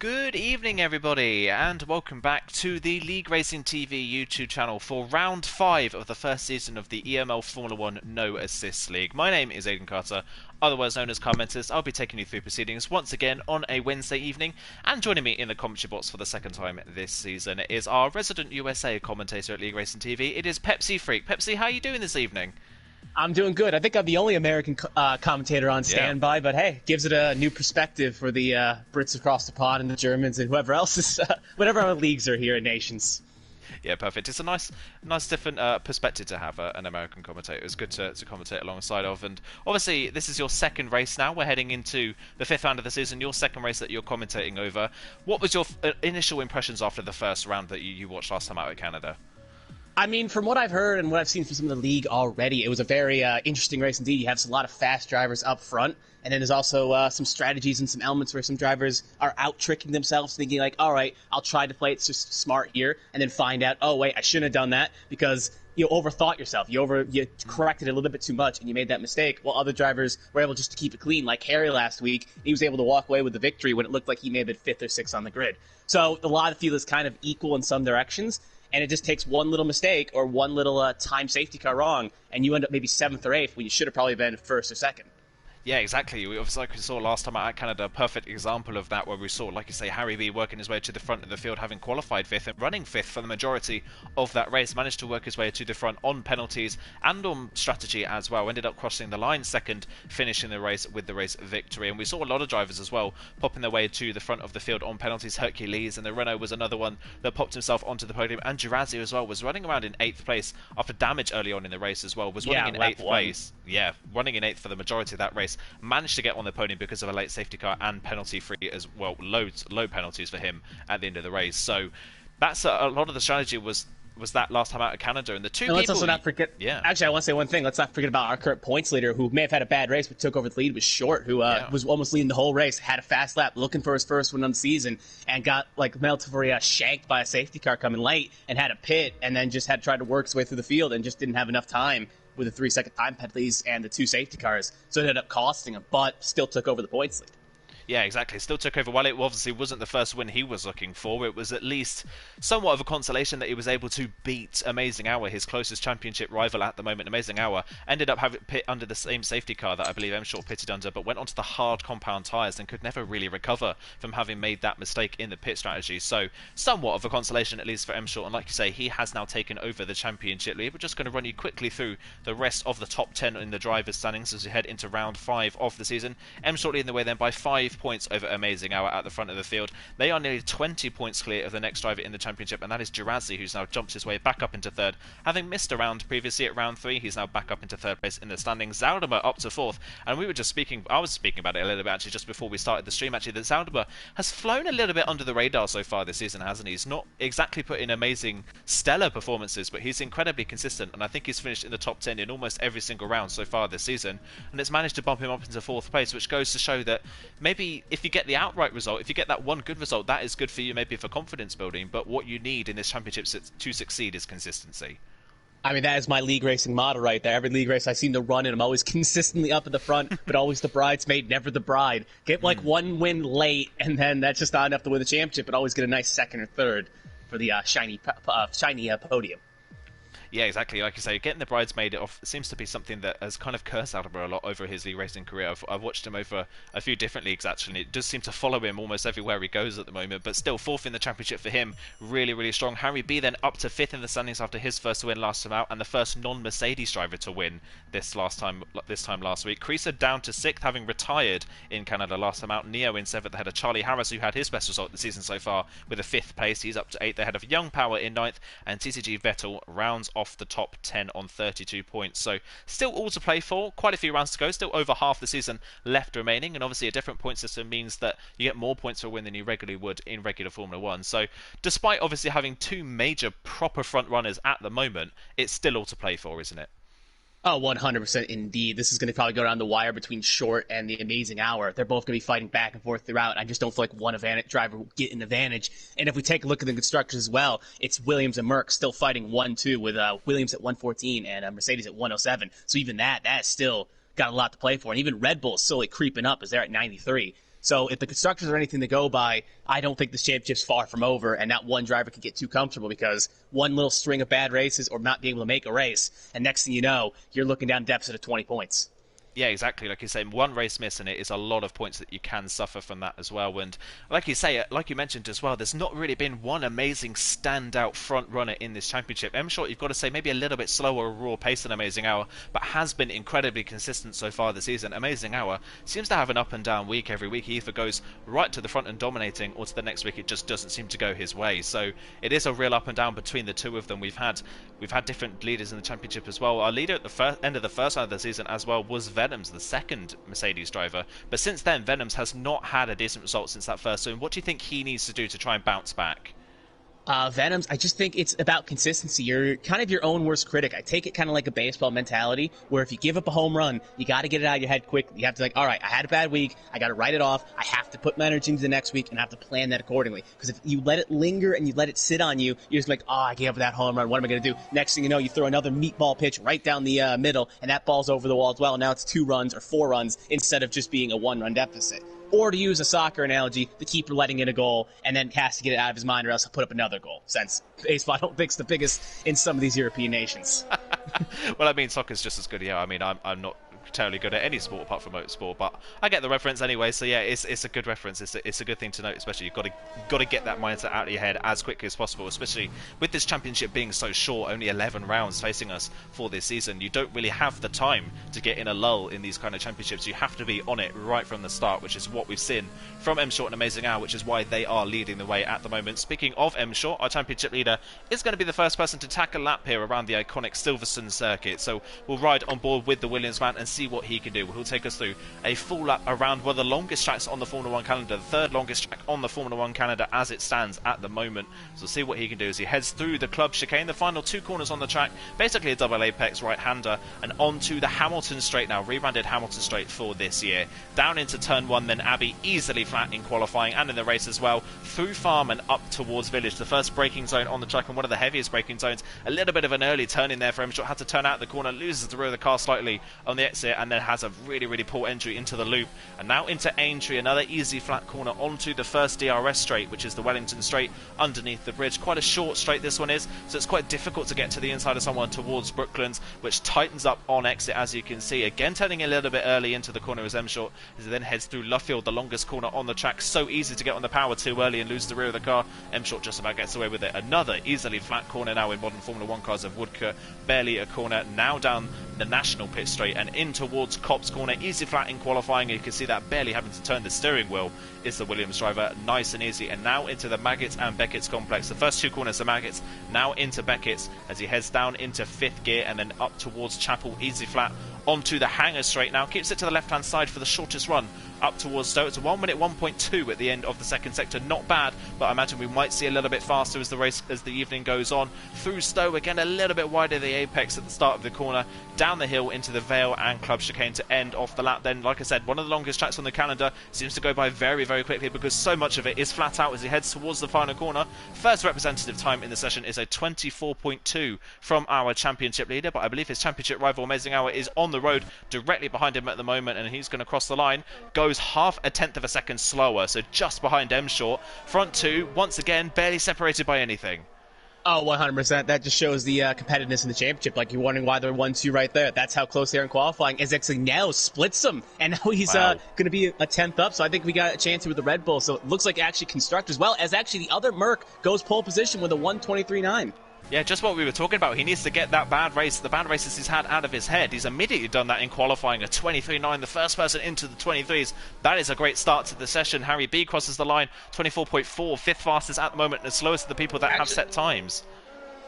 Good evening, everybody, and welcome back to the League Racing TV YouTube channel for round 5 of the first season of the EML Formula 1 No Assist League. My name is Aidan Carter, otherwise known as Carmentis. I'll be taking you through proceedings once again on a Wednesday evening, and joining me in the commentary box for the second time this season is our resident USA commentator at League Racing TV. It is Pepsi Freak. Pepsi, how are you doing this evening? I'm doing good. I think I'm the only American commentator on standby, but hey, gives it a new perspective for the Brits across the pond and the Germans and whoever else is, whatever our leagues are here in nations. Yeah, perfect. It's a nice different perspective to have an American commentator. It's good to commentate alongside of. And obviously, this is your second race now. We're heading into the 5th round of the season, your second race that you're commentating over. What was your initial impressions after the first round that you watched last time out at Canada? I mean, from what I've heard and what I've seen from some of the league already, it was a very interesting race indeed. You have a lot of fast drivers up front, and then there's also some strategies and some elements where some drivers are out-tricking themselves, thinking like, all right, I'll try to play it just smart here, and then find out, oh, wait, I shouldn't have done that because you overthought yourself. You corrected it a little bit too much, and you made that mistake, while other drivers were able just to keep it clean, like Harry last week. He was able to walk away with the victory when it looked like he may have been 5th or 6th on the grid. So a lot of the field is kind of equal in some directions, and it just takes one little mistake or one little time safety car wrong, and you end up maybe 7th or 8th when you should have probably been 1st or 2nd. Yeah, exactly. Like we saw last time out at Canada, a perfect example of that, where we saw, like you say, Harry B working his way to the front of the field, having qualified 5th and running 5th for the majority of that race, managed to work his way to the front on penalties and on strategy as well. Ended up crossing the line 2nd, finishing the race with the race victory. And we saw a lot of drivers as well popping their way to the front of the field on penalties. Hercules and the Renault was another one that popped himself onto the podium. And Girazzi as well was running around in 8th place after damage early on in the race as well. Was running in 8th place. Yeah, running in 8th for the majority of that race. Managed to get on the podium because of a late safety car and penalty free as well. Low penalties for him at the end of the race. So that's a lot of the strategy was that last time out of Canada. And the two people... Let's also not forget... Yeah. Actually, I want to say one thing. Let's not forget about our current points leader, who may have had a bad race but took over the lead, was Short, who was almost leading the whole race, had a fast lap, looking for his first win on the season, and got relatively shanked by a safety car coming late, and had a pit, and then just had tried to work his way through the field and just didn't have enough time with the 3-second time penalties and the 2 safety cars, so it ended up costing him, but still took over the points lead. Yeah, exactly. Still took over. While it obviously wasn't the first win he was looking for, it was at least somewhat of a consolation that he was able to beat Amazing Hour, his closest championship rival at the moment. Amazing Hour ended up having pit under the same safety car that I believe M Short pitted under, but went onto the hard compound tyres and could never really recover from having made that mistake in the pit strategy. So somewhat of a consolation, at least for M Short. And like you say, he has now taken over the championship lead. We're just going to run you quickly through the rest of the top 10 in the drivers' standings as we head into round 5 of the season. M Short leading the way then by 5 points over Amazing Hour at the front of the field. They are nearly 20 points clear of the next driver in the championship, and that is Girazzi, who's now jumped his way back up into 3rd. Having missed a round previously at round 3, he's now back up into 3rd place in the standings. Zaldimer up to 4th, and we were just I was speaking about it a little bit actually just before we started the stream actually, that Zaldimer has flown a little bit under the radar so far this season, hasn't he? He's not exactly put in amazing stellar performances, but he's incredibly consistent, and I think he's finished in the top 10 in almost every single round so far this season, and it's managed to bump him up into 4th place, which goes to show that maybe if you get the outright result, if you get that one good result, that is good for you maybe for confidence building, but what you need in this championship to succeed is consistency. I mean, that is my league racing motto right there. Every league race I seem to run in, I'm always consistently up at the front, but always the bridesmaid, never the bride. Get one win late, and then that's just not enough to win the championship, but always get a nice 2nd or 3rd for the shiny podium. Yeah, exactly. Like you say, getting the bridesmaid off seems to be something that has kind of cursed Zaldimer a lot over his league racing career. I've watched him over a few different leagues actually, and it does seem to follow him almost everywhere he goes at the moment. But still, 4th in the championship for him, really, really strong. Harry B then up to 5th in the standings after his first win last time out, and the first non-Mercedes driver to win this time last week. Creaser down to 6th, having retired in Canada last time out. Neo in 7th ahead of Charlie Harris, who had his best result this season so far with a 5th place. He's up to 8th ahead of Young Power in 9th, and TTG Vettel rounds off the top 10 on 32 points. So still all to play for, quite a few rounds to go, still over half the season left remaining, and obviously a different point system means that you get more points for a win than you regularly would in regular Formula 1. So despite obviously having 2 major proper front runners at the moment, it's still all to play for, isn't it? Oh, 100% indeed. This is going to probably go down the wire between Short and the Amazing Hour. They're both going to be fighting back and forth throughout. I just don't feel like one driver will get an advantage. And if we take a look at the constructors as well, it's Williams and Merck still fighting 1-2 with Williams at 114 and Mercedes at 107. So even that's still got a lot to play for. And even Red Bull is slowly creeping up as they're at 93. So if the constructors are anything to go by, I don't think this championship's far from over, and not one driver can get too comfortable because one little string of bad races or not being able to make a race, and next thing you know, you're looking down a deficit of 20 points. Yeah, exactly. Like you say, one race miss and it is a lot of points that you can suffer from that as well. And like you say, like you mentioned as well, there's not really been one amazing standout front runner in this championship. M-Short, you've got to say, maybe a little bit slower raw pace than Amazing Hour, but has been incredibly consistent so far this season. Amazing Hour seems to have an up and down week every week. He either goes right to the front and dominating, or to the next week it just doesn't seem to go his way. So it is a real up and down between the two of them. We've had different leaders in the championship as well. Our leader at the end of the first round of the season as well was Venoms, the second Mercedes driver, but since then Venoms has not had a decent result since that first win. What do you think he needs to do to try and bounce back? Venoms, I just think it's about consistency. You're kind of your own worst critic. I take it kind of like a baseball mentality, where if you give up a home run, you got to get it out of your head quick. You have to all right, I had a bad week. I got to write it off. I have to put my energy into the next week and I have to plan that accordingly. Because if you let it linger and you let it sit on you, you're just like, I gave up that home run. What am I going to do? Next thing you know, you throw another meatball pitch right down the middle, and that ball's over the wall as well. Now it's 2 runs or 4 runs instead of just being a 1-run deficit. Or to use a soccer analogy, the keeper letting in a goal and then has to get it out of his mind or else he'll put up another goal, since baseball I don't think is the biggest in some of these European nations. Well, I mean, soccer's just as good. Yeah, I mean, I'm not terribly good at any sport apart from motorsport, but I get the reference anyway. So yeah, it's a good reference. It's a good thing to note. Especially you've got to get that mindset out of your head as quickly as possible. Especially with this championship being so short, only 11 rounds facing us for this season. You don't really have the time to get in a lull in these kind of championships. You have to be on it right from the start, which is what we've seen from M-Short and Amazing Hour, which is why they are leading the way at the moment. Speaking of M-Short, our championship leader is going to be the first person to tack a lap here around the iconic Silverstone circuit. So we'll ride on board with the Williams man and see what he can do. He'll take us through a full lap around one of the longest tracks on the Formula 1 calendar, the third longest track on the Formula 1 calendar as it stands at the moment. So we'll see what he can do as he heads through the club chicane, the final 2 corners on the track, basically a double apex right-hander, and onto the Hamilton straight now, rebranded Hamilton straight for this year. Down into turn 1, then Abbey easily flat in qualifying and in the race as well, through farm and up towards village, the first braking zone on the track and one of the heaviest braking zones. A little bit of an early turn in there for him. Had to turn out the corner, loses the rear of the car slightly on the exit, and then has a really poor entry into the loop. And now into Aintree, another easy flat corner onto the first DRS straight, which is the Wellington straight underneath the bridge. Quite a short straight this one is, so it's quite difficult to get to the inside of someone towards Brooklands, which tightens up on exit, as you can see. Again turning a little bit early into the corner as M-Short, as he then heads through Luffield, the longest corner on the track. So easy to get on the power too early and lose the rear of the car. M-Short just about gets away with it. Another easily flat corner now in modern Formula 1 cars of Woodcote. Barely a corner. Now down the national pit straight and in towards Copse corner. Easy flat in qualifying. You can see that barely having to turn the steering wheel is the Williams driver. Nice and easy. And now into the Maggots and Beckett's complex. The first 2 corners are Maggots. Now into Beckett's as he heads down into 5th gear and then up towards Chapel. Easy flat onto the hangar straight now. Keeps it to the left hand side for the shortest run up towards Stowe. It's a 1 minute 1.2 at the end of the second sector. Not bad, but I imagine we might see a little bit faster as the evening goes on. Through Stowe again, a little bit wider the apex at the start of the corner, down the hill into the Vale and Club chicane to end off the lap. Then, like I said, one of the longest tracks on the calendar, seems to go by very quickly because so much of it is flat out as he heads towards the final corner. First representative time in the session is a 24.2 from our championship leader, but I believe his championship rival Amazing Hour is on the road directly behind him at the moment, and he's going to cross the line. Goes half a tenth of a second slower, so just behind M-Short. Front 2, once again, barely separated by anything. Oh, 100%. That just shows the competitiveness in the championship. Like, you're wondering why they're 1-2 right there. That's how close they are in qualifying. As actually now splits them, and now he's going to be a 10th up. So I think we got a chance here with the Red Bull. So it looks like actually constructors, well, as actually the other Merc goes pole position with a 1:23.9. Yeah, just what we were talking about. He needs to get that bad race, the bad races he's had, out of his head. He's immediately done that in qualifying, a 23.9, the first person into the 23s. That is a great start to the session. Harry B crosses the line, 24.4, 5th fastest at the moment, and the slowest of the people that have set times.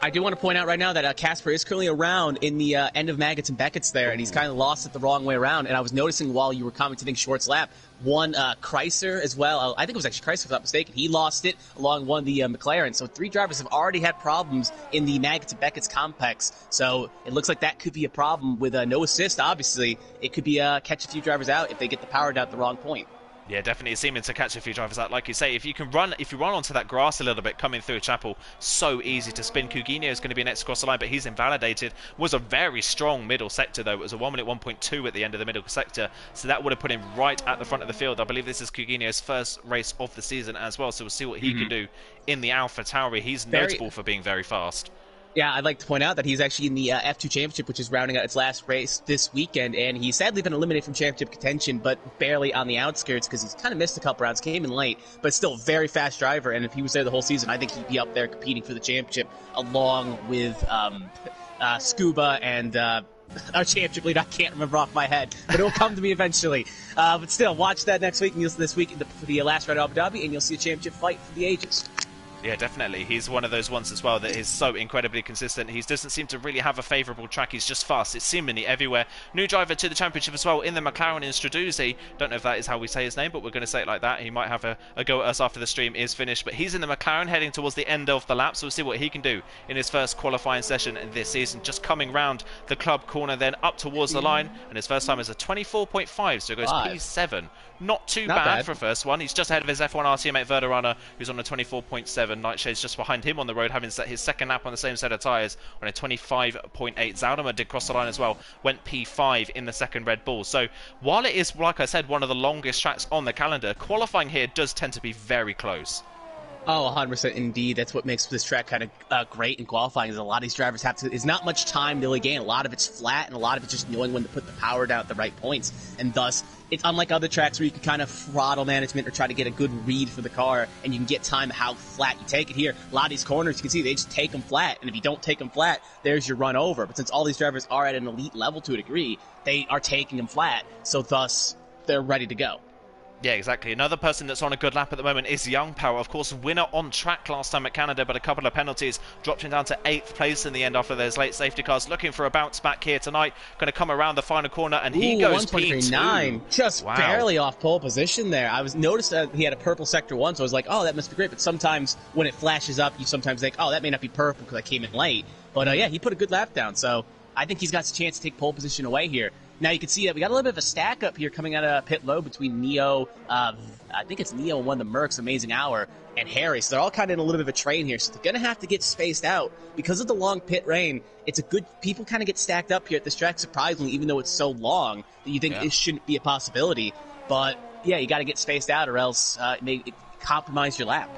I do want to point out right now that Casper is currently around in the end of Maggots and Beckett's there, and he's kind of lost it the wrong way around. And I was noticing while you were commenting Short's lap, one Chrysler as well. I think it was actually Chrysler, if I'm not mistaken. He lost it along one of the McLaren. So 3 drivers have already had problems in the Maggots and Beckett's complex. So it looks like that could be a problem with no assist, obviously. It could be catch a few drivers out if they get the power down at the wrong point. Yeah, definitely seeming to catch a few drivers out. Like you say, if you run onto that grass a little bit coming through Chapel, so easy to spin. Coutinho is going to be next across the line, but he's invalidated. Was a very strong middle sector though. It was a 1 minute 1.2 at the end of the middle sector, so that would have put him right at the front of the field. I believe this is Coutinho's first race of the season as well, so we'll see what he can do in the AlphaTauri. He's notable for being very fast. Yeah, I'd like to point out that he's actually in the F2 Championship, which is rounding out its last race this weekend, and he's sadly been eliminated from championship contention, but barely on the outskirts because he's kind of missed a couple rounds, came in late, but still a very fast driver, and if he was there the whole season, I think he'd be up there competing for the championship along with Scuba and our championship lead. I can't remember off my head, but it will come to me eventually. But still, watch that next week, and you'll see this week for the last round of Abu Dhabi, and you'll see a championship fight for the ages. Yeah, definitely. He's one of those ones as well that is so incredibly consistent. He doesn't seem to really have a favourable track. He's just fast. It's seemingly everywhere. New driver to the championship as well in the McLaren in Straduzzi. Don't know if that is how we say his name, but we're going to say it like that. He might have a go at us after the stream is finished. But he's in the McLaren heading towards the end of the lap, so we'll see what he can do in his first qualifying session this season. Just coming round the club corner, then up towards the line. And his first time is a 24.5, so it goes P7. Not too bad for a first one. He's just ahead of his F1 RT mate Verderana, who's on a 24.7. Nightshade's just behind him on the road, having set his second lap on the same set of tyres on a 25.8. Zaldimer did cross the line as well, went P5 in the second Red Bull. So while it is, like I said, one of the longest tracks on the calendar, qualifying here does tend to be very close. Oh, 100% indeed. That's what makes this track kind of great in qualifying, is a lot of these drivers have to, it's not much time to really gain. A lot of it's flat, and a lot of it's just knowing when to put the power down at the right points. And thus, it's unlike other tracks where you can kind of throttle management or try to get a good read for the car, and you can get time how flat you take it. Here, a lot of these corners, you can see, they just take them flat, and if you don't take them flat, there's your run over. But since all these drivers are at an elite level to a degree, they are taking them flat, so thus, they're ready to go. Yeah, exactly. Another person that's on a good lap at the moment is Young Power. Of course, winner on track last time at Canada, but a couple of penalties dropped him down to 8th place in the end after those late safety cars. Looking for a bounce back here tonight. Going to come around the final corner, and he goes P2. Just barely off pole position there. I was noticed that he had a purple sector 1, so I was like, oh, that must be great. But sometimes when it flashes up, you sometimes think, oh, that may not be purple because I came in late. But yeah, he put a good lap down, so I think he's got a chance to take pole position away here. Now you can see that we got a little bit of a stack up here coming out of pit low between Neo, I think it's Neo and one of the Mercs, Amazing Hour, and Harry. So they're all kind of in a little bit of a train here. So they're going to have to get spaced out. Because of the long pit lane, it's a good, people kind of get stacked up here at this track, surprisingly, even though it's so long that you think this shouldn't be a possibility. But yeah, you got to get spaced out or else it may compromise your lap.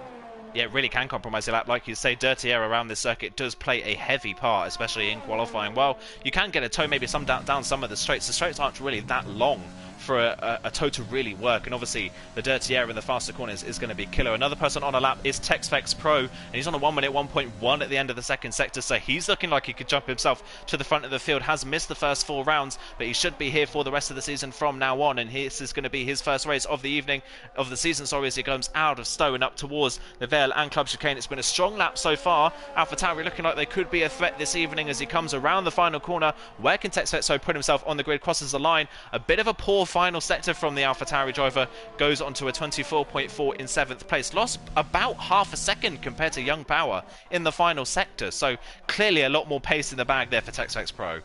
Yeah, it really can compromise your lap. Like you say, dirty air around this circuit does play a heavy part, especially in qualifying. Well, you can get a tow maybe some down some of the straights. The straights aren't really that long for a tow to really work, and obviously the dirty air in the faster corners is going to be killer. Another person on a lap is TexFX Pro, and he's on a 1 minute 1.1 at the end of the second sector, so he's looking like he could jump himself to the front of the field. Has missed the first 4 rounds, but he should be here for the rest of the season from now on, and this is going to be his first race of the evening, of the season, sorry, as he comes out of Stowe and up towards the Vale and Club Chicane. It's been a strong lap so far. AlphaTauri looking like they could be a threat this evening as he comes around the final corner. Where can TexFX Pro put himself on the grid? Crosses the line. A bit of a poor final sector from the AlphaTauri driver, goes on to a 24.4 in 7th place. Lost about half a second compared to Young Power in the final sector, so clearly a lot more pace in the bag there for TexFX Pro.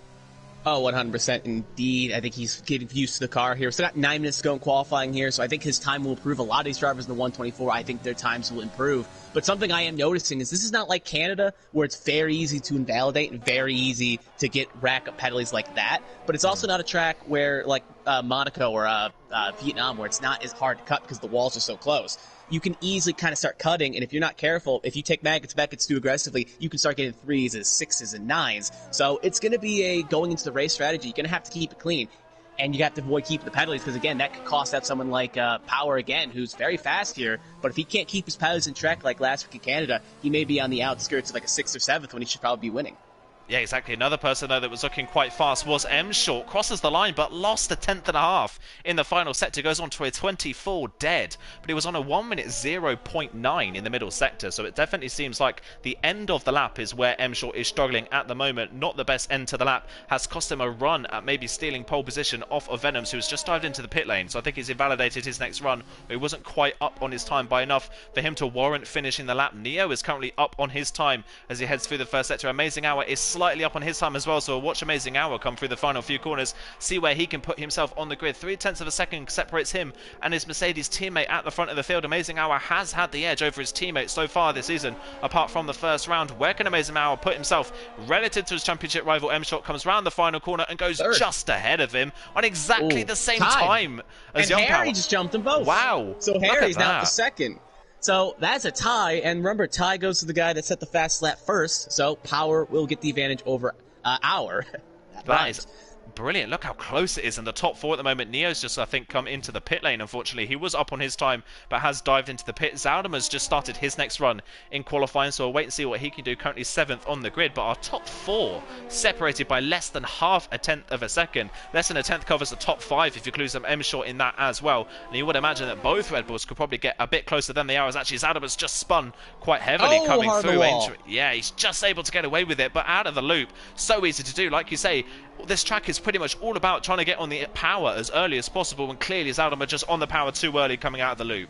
Oh, 100% indeed. I think he's getting used to the car here. So got 9 minutes to go in qualifying here, so I think his time will improve. A lot of these drivers in the 124, I think their times will improve. But something I am noticing is this is not like Canada, where it's very easy to invalidate and very easy to get rack up penalties like that. But it's also not a track where, like Monaco or Vietnam, where it's not as hard to cut because the walls are so close. You can easily kind of start cutting, and if you're not careful, if you take maggots too aggressively, you can start getting 3s and 6s and 9s. So it's going to be a going into the race strategy. You're going to have to keep it clean, and you have to avoid keeping the penalties because, again, that could cost out someone like Power again, who's very fast here. But if he can't keep his penalties in track like last week in Canada, he may be on the outskirts of like a 6th or 7th when he should probably be winning. Yeah, exactly. Another person, though, that was looking quite fast was M Short. Crosses the line, but lost a 10th in the final sector. Goes on to a 24 dead. But he was on a 1 minute 0.9 in the middle sector. So it definitely seems like the end of the lap is where M Short is struggling at the moment. Not the best end to the lap. Has cost him a run at maybe stealing pole position off of Venoms, who has just dived into the pit lane. So I think he's invalidated his next run. He wasn't quite up on his time by enough for him to warrant finishing the lap. Neo is currently up on his time as he heads through the first sector. Amazing Hour is slightly up on his time as well, so we'll watch Amazing Hour come through the final few corners, see where he can put himself on the grid. 0.3 of a second separates him and his Mercedes teammate at the front of the field. Amazing Hour has had the edge over his teammate so far this season, apart from the first round. Where can Amazing Hour put himself relative to his championship rival? M-Shot comes round the final corner and goes just ahead of him on exactly the same time as Young Power. And Harry just jumped them both. Wow. So Harry's now the second. So that's a tie, and remember, tie goes to the guy that set the fast lap first, so Power will get the advantage over Hour. That is brilliant. Look how close it is in the top 4 at the moment. Neo's just, I think, come into the pit lane, unfortunately. He was up on his time, but has dived into the pit. Zaldimar's just started his next run in qualifying, so we'll wait and see what he can do. Currently 7th on the grid, but our top 4 separated by less than half a tenth of a second. Less than a tenth covers the top 5 if you include some M-Short in that as well. And you would imagine that both Red Bulls could probably get a bit closer than they are, as actually Zaldimar's just spun quite heavily coming through. Yeah, he's just able to get away with it, but out of the loop. So easy to do. Like you say, this track is pretty much all about trying to get on the power as early as possible, and clearly Zaldimar just on the power too early coming out of the loop.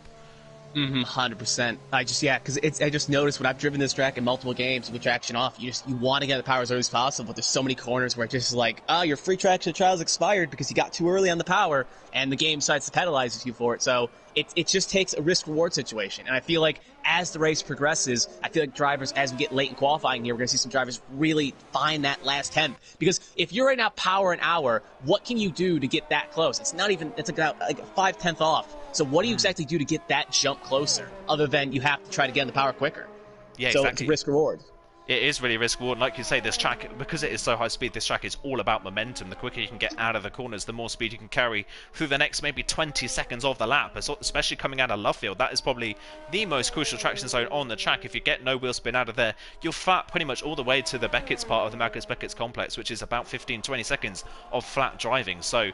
100%. Because I just noticed when I've driven this track in multiple games with traction off, you want to get the power as early as possible, but there's so many corners where it's just like, your free traction trial's expired because you got too early on the power, and the game decides to penalize you for it. So it just takes a risk-reward situation. And I feel like as the race progresses, I feel like drivers, as we get late in qualifying here, we're going to see some drivers really find that last tenth. Because if you're right now Power an Hour, what can you do to get that close? It's not even, it's like a 5/10 off. So what do you exactly do to get that jump closer, other than you have to try to get on the power quicker? Yeah, so exactly. It's risk-reward. It is really risk-reward. Like you say, this track, because it is so high speed, this track is all about momentum. The quicker you can get out of the corners, the more speed you can carry through the next maybe 20 seconds of the lap, especially coming out of love field. That is probably the most crucial traction zone on the track. If you get no wheel spin out of there, you're flat pretty much all the way to the Beckett's part of the Magnus-Beckett's complex, which is about 15-20 seconds of flat driving. So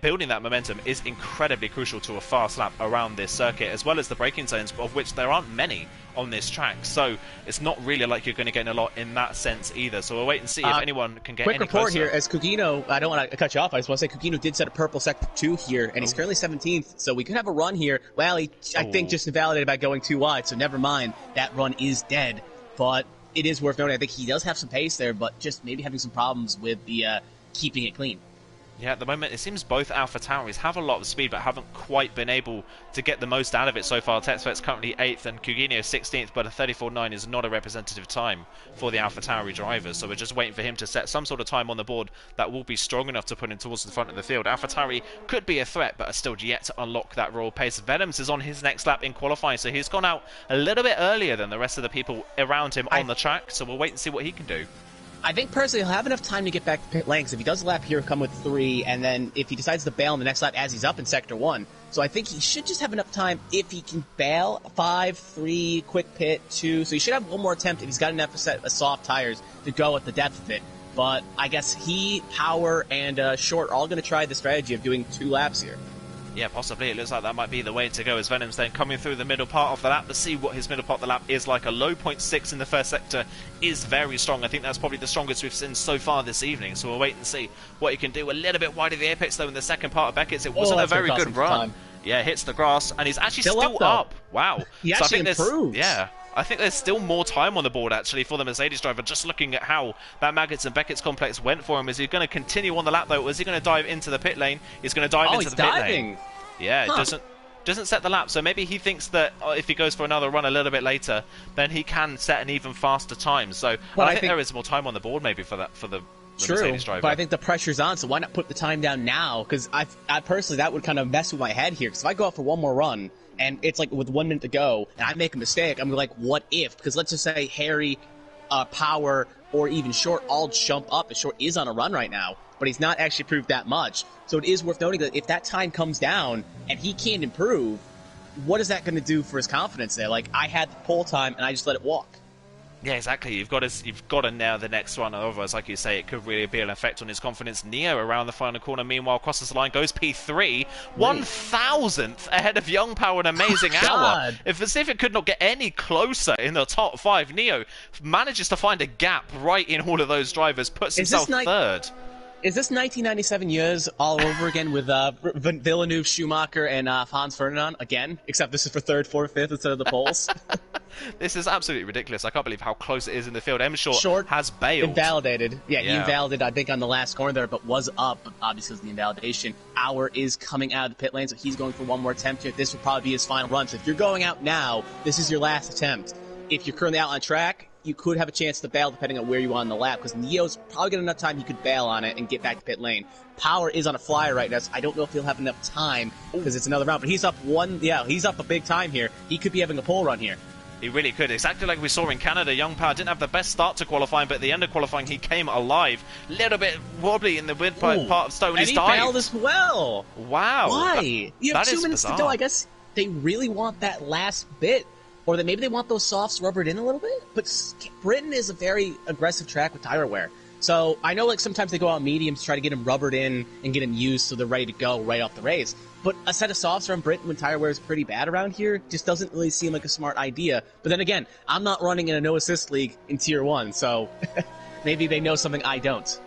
building that momentum is incredibly crucial to a fast lap around this circuit, as well as the braking zones, of which there aren't many on this track. So it's not really like you're going to gain a lot in that sense either. So we'll wait and see if anyone can get any closer. Quick report here, as Kugino, I don't want to cut you off, I just want to say Kugino did set a purple sector 2 here, and he's currently 17th, so we could have a run here. Well, I think just invalidated by going too wide, so never mind, that run is dead. But it is worth noting, I think he does have some pace there, but just maybe having some problems with the keeping it clean. Yeah, at the moment it seems both AlphaTauris have a lot of speed but haven't quite been able to get the most out of it so far. Tetsvet's currently 8th and Kugino 16th, but a 34.9 is not a representative time for the AlphaTauri drivers, so we're just waiting for him to set some sort of time on the board that will be strong enough to put him towards the front of the field. AlphaTauri could be a threat, but are still yet to unlock that raw pace. Venoms is on his next lap in qualifying, so he's gone out a little bit earlier than the rest of the people around him on the track, so we'll wait and see what he can do. I think personally he'll have enough time to get back to pit lane, because if he does a lap here, he'll come with 3, and then if he decides to bail in the next lap as he's up in Sector 1. So I think he should just have enough time if he can bail 5, 3, quick pit 2. So he should have one more attempt if he's got enough set of soft tires to go at the depth of it. But I guess he, Power, and Short are all going to try the strategy of doing 2 laps here. Yeah, possibly. It looks like that might be the way to go, as Venom's then coming through the middle part of the lap. Let's see what his middle part of the lap is like. A low 0.6 in the first sector is very strong. I think that's probably the strongest we've seen so far this evening, so we'll wait and see what he can do. A little bit wide of the apex, though, in the second part of Beckett's. It wasn't a very good run. Yeah, hits the grass, and he's actually still up. Wow. He actually improved. Yeah. I think there's still more time on the board, actually, for the Mercedes driver, just looking at how that Maggots and Beckett's complex went for him. Is he going to continue on the lap, though, or is he going to dive into the pit lane? He's going to dive into the pit lane. Yeah, it doesn't set the lap, so maybe he thinks that if he goes for another run a little bit later, then he can set an even faster time. So I think there is more time on the board maybe for the Mercedes driver. But I think the pressure's on, so why not put the time down now? Because I personally, that would kind of mess with my head here. Because if I go out for one more run, and it's like with 1 minute to go, and I make a mistake, I'm like, what if? Because let's just say Harry, Power, or even Short all jump up, and Short is on a run right now, but he's not actually proved that much. So it is worth noting that if that time comes down and he can't improve, what is that going to do for his confidence there? Like, I had the pole time and I just let it walk. Yeah, exactly. You've got to nail the next one, otherwise, like you say, it could really be an effect on his confidence. Neo around the final corner, meanwhile, crosses the line, goes P3, 1,000th ahead of Young Power, an amazing hour. As if it could not get any closer in the top 5. Neo manages to find a gap right in all of those drivers, puts himself third. Is this 1997 years all over again with Villeneuve, Schumacher, and Hans Ferdinand again? Except this is for 3rd, 4th, 5th instead of the poles. This is absolutely ridiculous. I can't believe how close it is in the field. Short has bailed. Invalidated. Yeah, he invalidated, I think, on the last corner there, but was up, obviously, because of the invalidation. Hour is coming out of the pit lane, so he's going for one more attempt here. This will probably be his final run. So if you're going out now, this is your last attempt. If you're currently out on track, you could have a chance to bail depending on where you are on the lap, because Neo's probably got enough time he could bail on it and get back to pit lane. Power is on a flyer right now, so I don't know if he'll have enough time because it's another round, but he's up he's up a big time here. He could be having a pole run here. He really could. Exactly like we saw in Canada. Young Power didn't have the best start to qualifying, but at the end of qualifying, he came alive. Little bit wobbly in the mid part of Stowe, and he failed as well. Wow. Why? You have 2 minutes to go. I guess they really want that last bit. Or that maybe they want those softs rubbered in a little bit. But Britain is a very aggressive track with tire wear. So I know like sometimes they go out mediums to try to get them rubbered in and get them used so they're ready to go right off the race. But a set of softs around Britain when tire wear is pretty bad around here just doesn't really seem like a smart idea. But then again, I'm not running in a no-assist league in Tier 1, so maybe they know something I don't.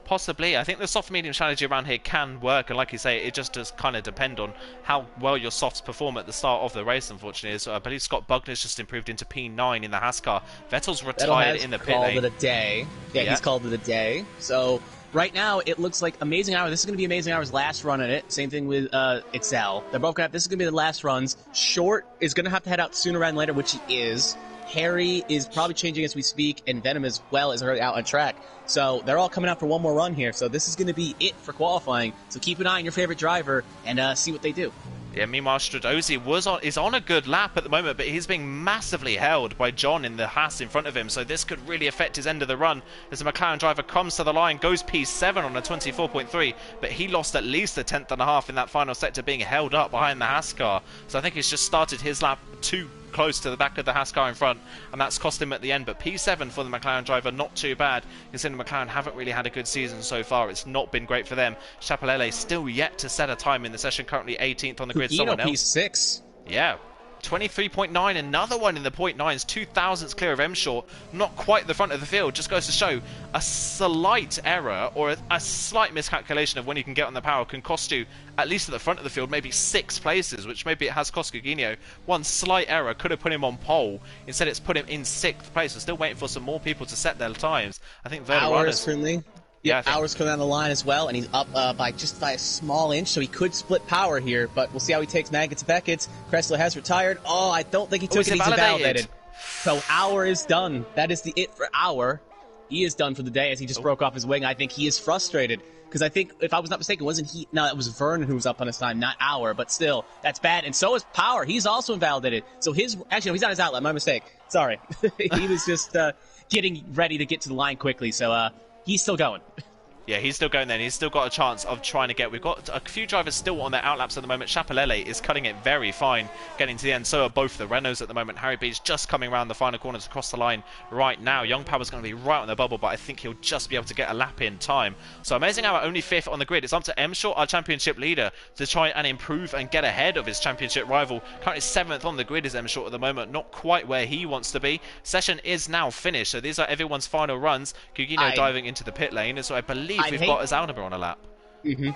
Possibly. I think the soft-medium strategy around here can work, and like you say, it just does kind of depend on how well your softs perform at the start of the race, unfortunately. So I believe Scott Bugner's just improved into P9 in the Haas car. Vettel's retired in the pit lane. Called it a day. Yeah, he's called it a day. So right now, it looks like Amazing Hour. This is going to be Amazing Hour's last run at it. Same thing with Excel. They're both going to have, this is going to be the last runs. Short is going to have to head out sooner rather than later, which he is. Harry is probably changing as we speak, and Venom as well is already out on track. So they're all coming out for one more run here. So this is going to be it for qualifying. So keep an eye on your favorite driver and see what they do. Yeah, meanwhile, Stradozzi is on a good lap at the moment, but he's being massively held by John in the Haas in front of him, so this could really affect his end of the run as the McLaren driver comes to the line, goes P7 on a 24.3, but he lost at least a tenth and a half in that final sector, being held up behind the Haas car. So I think he's just started his lap too close to the back of the Haas car in front, and that's cost him at the end. But P7 for the McLaren driver, not too bad, considering McLaren haven't really had a good season so far. It's not been great for them. Chapelele still yet to set a time in the session, currently 18th on the grid. Someone else. P6. Yeah. 23.9, another one in the .9s, 2,000ths clear of M Short, not quite the front of the field. Just goes to show a slight error or a slight miscalculation of when you can get on the power can cost you, at least at the front of the field, maybe 6 places, which maybe it has cost Guginio. One slight error could have put him on pole. Instead, it's put him in 6th place. We're still waiting for some more people to set their times. I think Hours currently. Yeah, Hours coming down the line as well, and he's up by a small inch, so he could split power here, but we'll see how he takes Maggots Beckett. Kressler has retired. Oh, I don't think he took it. He's invalidated. So Hour is done. That is the it for Hour. He is done for the day as he just broke off his wing. I think he is frustrated, because I think, if I was not mistaken, wasn't he? No, it was Vernon who was up on his time, not Hour, but still, that's bad. And so is Power. He's also invalidated. So actually, no, he's on his outlet. My mistake. Sorry. He was just getting ready to get to the line quickly, so he's still going. Yeah, he's still going then. He's still got a chance of trying to get... We've got a few drivers still on their outlaps at the moment. Chapelele is cutting it very fine, getting to the end. So are both the Renaults at the moment. Harry B's just coming around the final corners across the line right now. Young Power's going to be right on the bubble, but I think he'll just be able to get a lap in time. So Amazing Hour only 5th on the grid. It's up to M Short, our championship leader, to try and improve and get ahead of his championship rival. Currently 7th on the grid is M Short at the moment. Not quite where he wants to be. Session is now finished, so these are everyone's final runs. Guginio diving into the pit lane, so I believe we've got his Alnabur on a lap.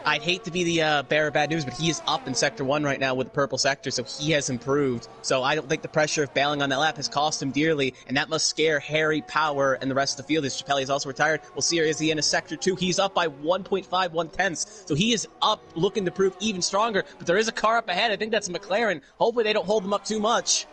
I'd hate to be the bearer of bad news, but he is up in Sector 1 right now with the purple sector, so he has improved. So I don't think the pressure of bailing on that lap has cost him dearly, and that must scare Harry, Power, and the rest of the field. As Chappelle is also retired. We'll see as he in Sector 2. He's up by 1.5, 1/10. So he is up, looking to prove even stronger, but there is a car up ahead. I think that's a McLaren. Hopefully they don't hold him up too much.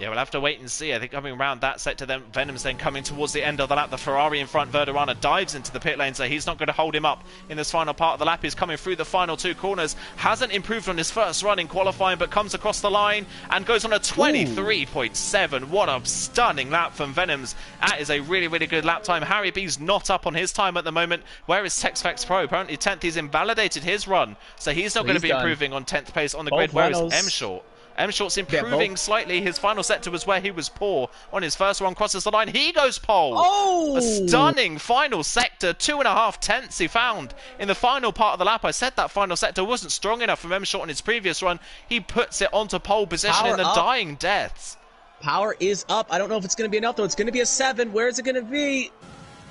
Yeah, we'll have to wait and see. I think coming around that sector, then Venom's then coming towards the end of the lap. The Ferrari in front, Verderana dives into the pit lane, so he's not going to hold him up in this final part of the lap. He's coming through the final 2 corners. Hasn't improved on his first run in qualifying, but comes across the line and goes on a 23.7. What a stunning lap from Venoms. That is a really, really good lap time. Harry B's not up on his time at the moment. Where is TexFX Pro? Apparently 10th. He's invalidated his run, so he's not going to be improving on 10th place on the grid. Where is M Short? M Short's improving slightly. His final sector was where he was poor on his first one. Crosses the line. He goes pole. Oh! A stunning final sector. 2.5 tenths he found in the final part of the lap. I said that final sector wasn't strong enough from M Short on his previous run. He puts it onto pole position in the dying deaths. Power is up. I don't know if it's going to be enough, though. It's going to be a 7. Where is it going to be?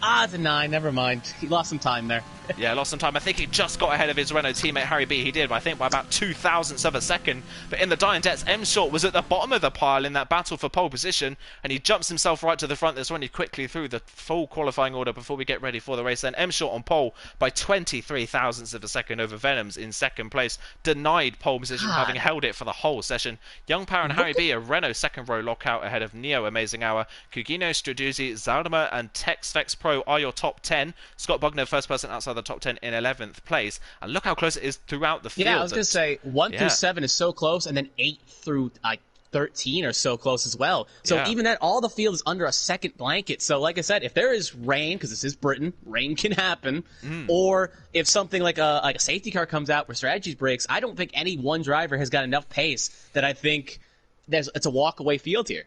Ah, it's a 9. Never mind. He lost some time there. Yeah, lost some time. I think he just got ahead of his Renault teammate Harry B. He did, but I think by about 0.02 of a second. But in the dying depths, M Short was at the bottom of the pile in that battle for pole position, and he jumps himself right to the front. That's when he quickly through the full qualifying order before we get ready for the race. Then M Short on pole by 23,000ths of a second over Venoms in second place. Denied pole position, having held it for the whole session. Young Power and Harry B, a Renault second row lockout ahead of Neo Amazing Hour. Kugino, Straduzzi, Zaldama, and Texvex Pro are your top 10. Scott Bugner, first person outside the top 10 in 11th place. And look how close it is throughout the field. Yeah, I was going to say 1 through 7 is so close, and then 8 through 13 are so close as well. So even at all the field is under a second blanket. So like I said, if there is rain, because this is Britain, rain can happen, or if something like a safety car comes out where strategies breaks, I don't think any one driver has got enough pace that I think it's a walk-away field here.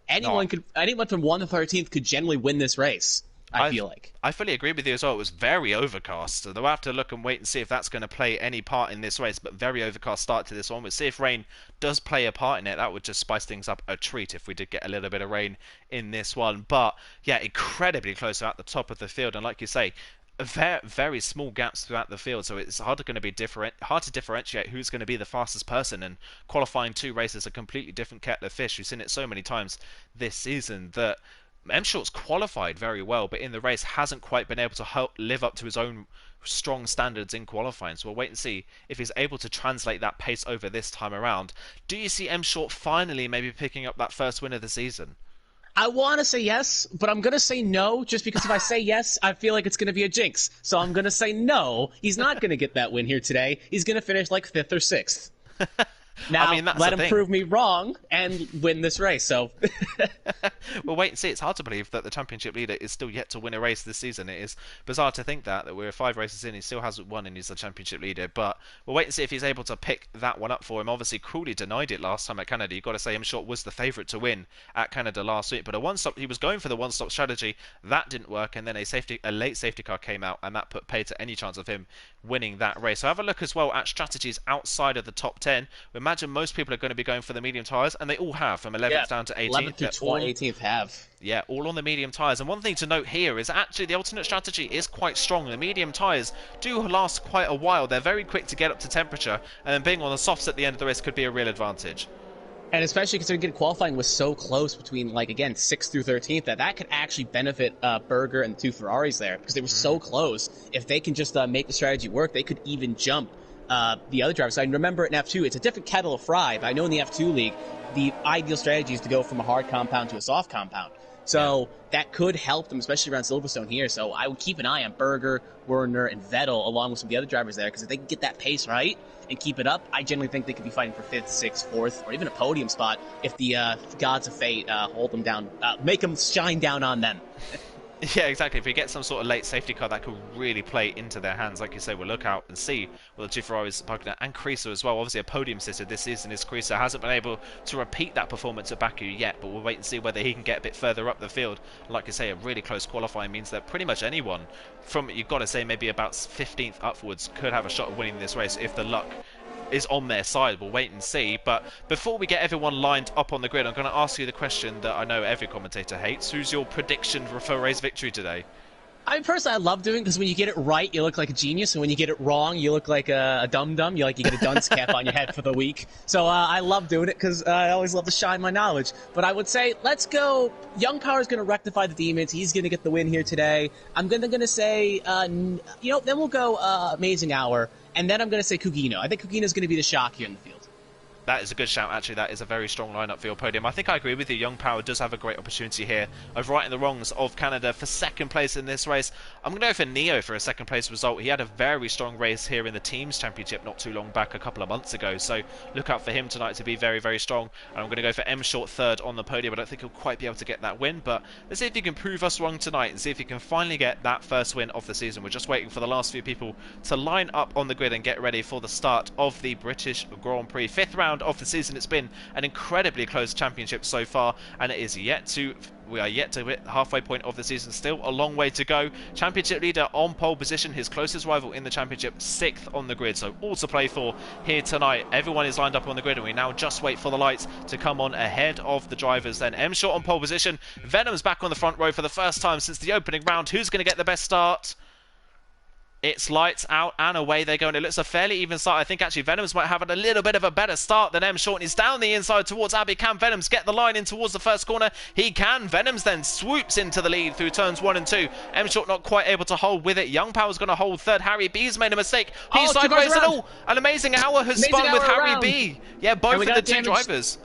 Anyone from 1 to 13th could generally win this race. I feel like. I fully agree with you as well. It was very overcast. So they'll have to look and wait and see if that's going to play any part in this race. But very overcast start to this one. We'll see if rain does play a part in it. That would just spice things up a treat if we did get a little bit of rain in this one. But yeah, incredibly close at the top of the field. And like you say, very small gaps throughout the field, so it's hard to differentiate who's going to be the fastest person. And qualifying 2 races a completely different kettle of fish. We've seen it so many times this season that M Short's qualified very well, but in the race hasn't quite been able to live up to his own strong standards in qualifying. So we'll wait and see if he's able to translate that pace over this time around. Do you see M Short finally maybe picking up that first win of the season? I want to say yes, but I'm going to say no, just because if I say yes, I feel like it's going to be a jinx. So I'm going to say no. He's not going to get that win here today. He's going to finish like 5th or 6th. Now, I mean, let him prove me wrong and win this race. So we'll wait and see. It's hard to believe that the championship leader is still yet to win a race this season. It is bizarre to think that we're 5 races in, he still hasn't won and he's the championship leader. But we'll wait and see if he's able to pick that one up for him. Obviously, cruelly denied it last time at Canada. You've got to say M Short was the favourite to win at Canada last week. But he was going for the one-stop strategy. That didn't work, and then a late safety car came out, and that put paid to any chance of him winning that race. So have a look as well at strategies outside of the top 10. We imagine most people are going to be going for the medium tyres, and they all have, from 11th down to 18th. 11th through 18th have. Yeah, all on the medium tyres. And one thing to note here is actually the alternate strategy is quite strong. The medium tyres do last quite a while. They're very quick to get up to temperature, and then being on the softs at the end of the race could be a real advantage. And especially considering qualifying was so close between, like, again, 6th through 13th, that could actually benefit Berger and the 2 Ferraris there, because they were so close. If they can just make the strategy work, they could even jump the other drivers. I remember in F2, it's a different kettle of fry, but I know in the F2 league, the ideal strategy is to go from a hard compound to a soft compound. So that could help them, especially around Silverstone here. So I would keep an eye on Berger, Werner, and Vettel, along with some of the other drivers there, because if they can get that pace right and keep it up, I generally think they could be fighting for 5th, 6th, 4th, or even a podium spot if the gods of fate hold them down, make them shine down on them. Yeah, exactly. If we get some sort of late safety car, that could really play into their hands. Like you say, we'll look out and see. Well, the 2 Ferraris, Bugner and Creaser as well. Obviously, a podium sitter this season is Creaser. Hasn't been able to repeat that performance at Baku yet, but we'll wait and see whether he can get a bit further up the field. Like I say, a really close qualifying means that pretty much anyone from, you've got to say, maybe about 15th upwards could have a shot of winning this race if the luck is on their side. We'll wait and see. But before we get everyone lined up on the grid, I'm going to ask you the question that I know every commentator hates. Who's your prediction for a race victory today? I mean, personally, I love doing it because when you get it right, you look like a genius, and when you get it wrong, you look like a dum-dum. You get a dunce cap on your head for the week. So I love doing it because I always love to shine my knowledge. But I would say, let's go. Young Power's going to rectify the demons. He's going to get the win here today. I'm going to say, then we'll go Amazing Hour, and then I'm going to say Kugino. I think Kugino's going to be the shock here in the field. That is a good shout, actually. That is a very strong lineup for your podium. I think I agree with you. Young Power does have a great opportunity here of righting the wrongs of Canada for second place in this race. I'm going to go for Neo for a second place result. He had a very strong race here in the Teams Championship not too long back, a couple of months ago. So look out for him tonight to be very, very strong. And I'm going to go for M Short third on the podium. I don't think he'll quite be able to get that win, but let's see if he can prove us wrong tonight and see if he can finally get that first win of the season. We're just waiting for the last few people to line up on the grid and get ready for the start of the British Grand Prix. 5th round of the season. It's been an incredibly close championship so far, and we are yet to hit the halfway point of the season. Still a long way to go. Championship leader on pole position, his closest rival in the championship 6th on the grid, so all to play for here tonight. Everyone is lined up on the grid, and we now just wait for the lights to come on ahead of the drivers. Then M Short on pole position, Venom's back on the front row for the first time since the opening round. Who's going to get the best start? It's lights out and away they go, and it looks a fairly even start. I think actually Venoms might have a little bit of a better start than M Short. He's down the inside towards Abby. Can Venoms get the line in towards the first corner? He can. Venoms then swoops into the lead through turns 1 and 2. M Short not quite able to hold with it. Young Power's going to hold third. Harry B's made a mistake. He's sideways and all. An Amazing Hour has spun with Harry B. Yeah, both of the two drivers.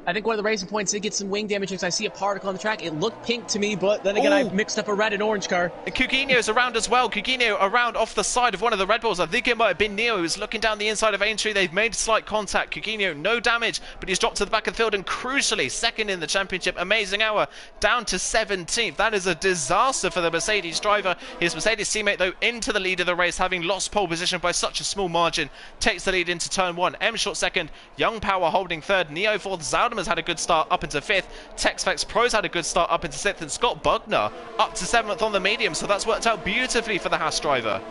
I think one of the Racing Points did get some wing damage because I see a particle on the track. It looked pink to me, but then again, I mixed up a red and orange car. And Coutinho's around as well. Coutinho around off the side of one of the Red Bulls. I think it might have been Neo who was looking down the inside of Aintree. They've made slight contact. Coutinho, no damage, but he's dropped to the back of the field and crucially, second in the championship. Amazing Hour down to 17th. That is a disaster for the Mercedes driver. His Mercedes teammate, though, into the lead of the race, having lost pole position by such a small margin, takes the lead into turn 1. M Short second, Young Power holding third, Neo fourth. Zaldum has had a good start up into 5th. TexFX Pro's had a good start up into 6th, and Scott Bugner up to 7th on the medium, so that's worked out beautifully for the Haas driver.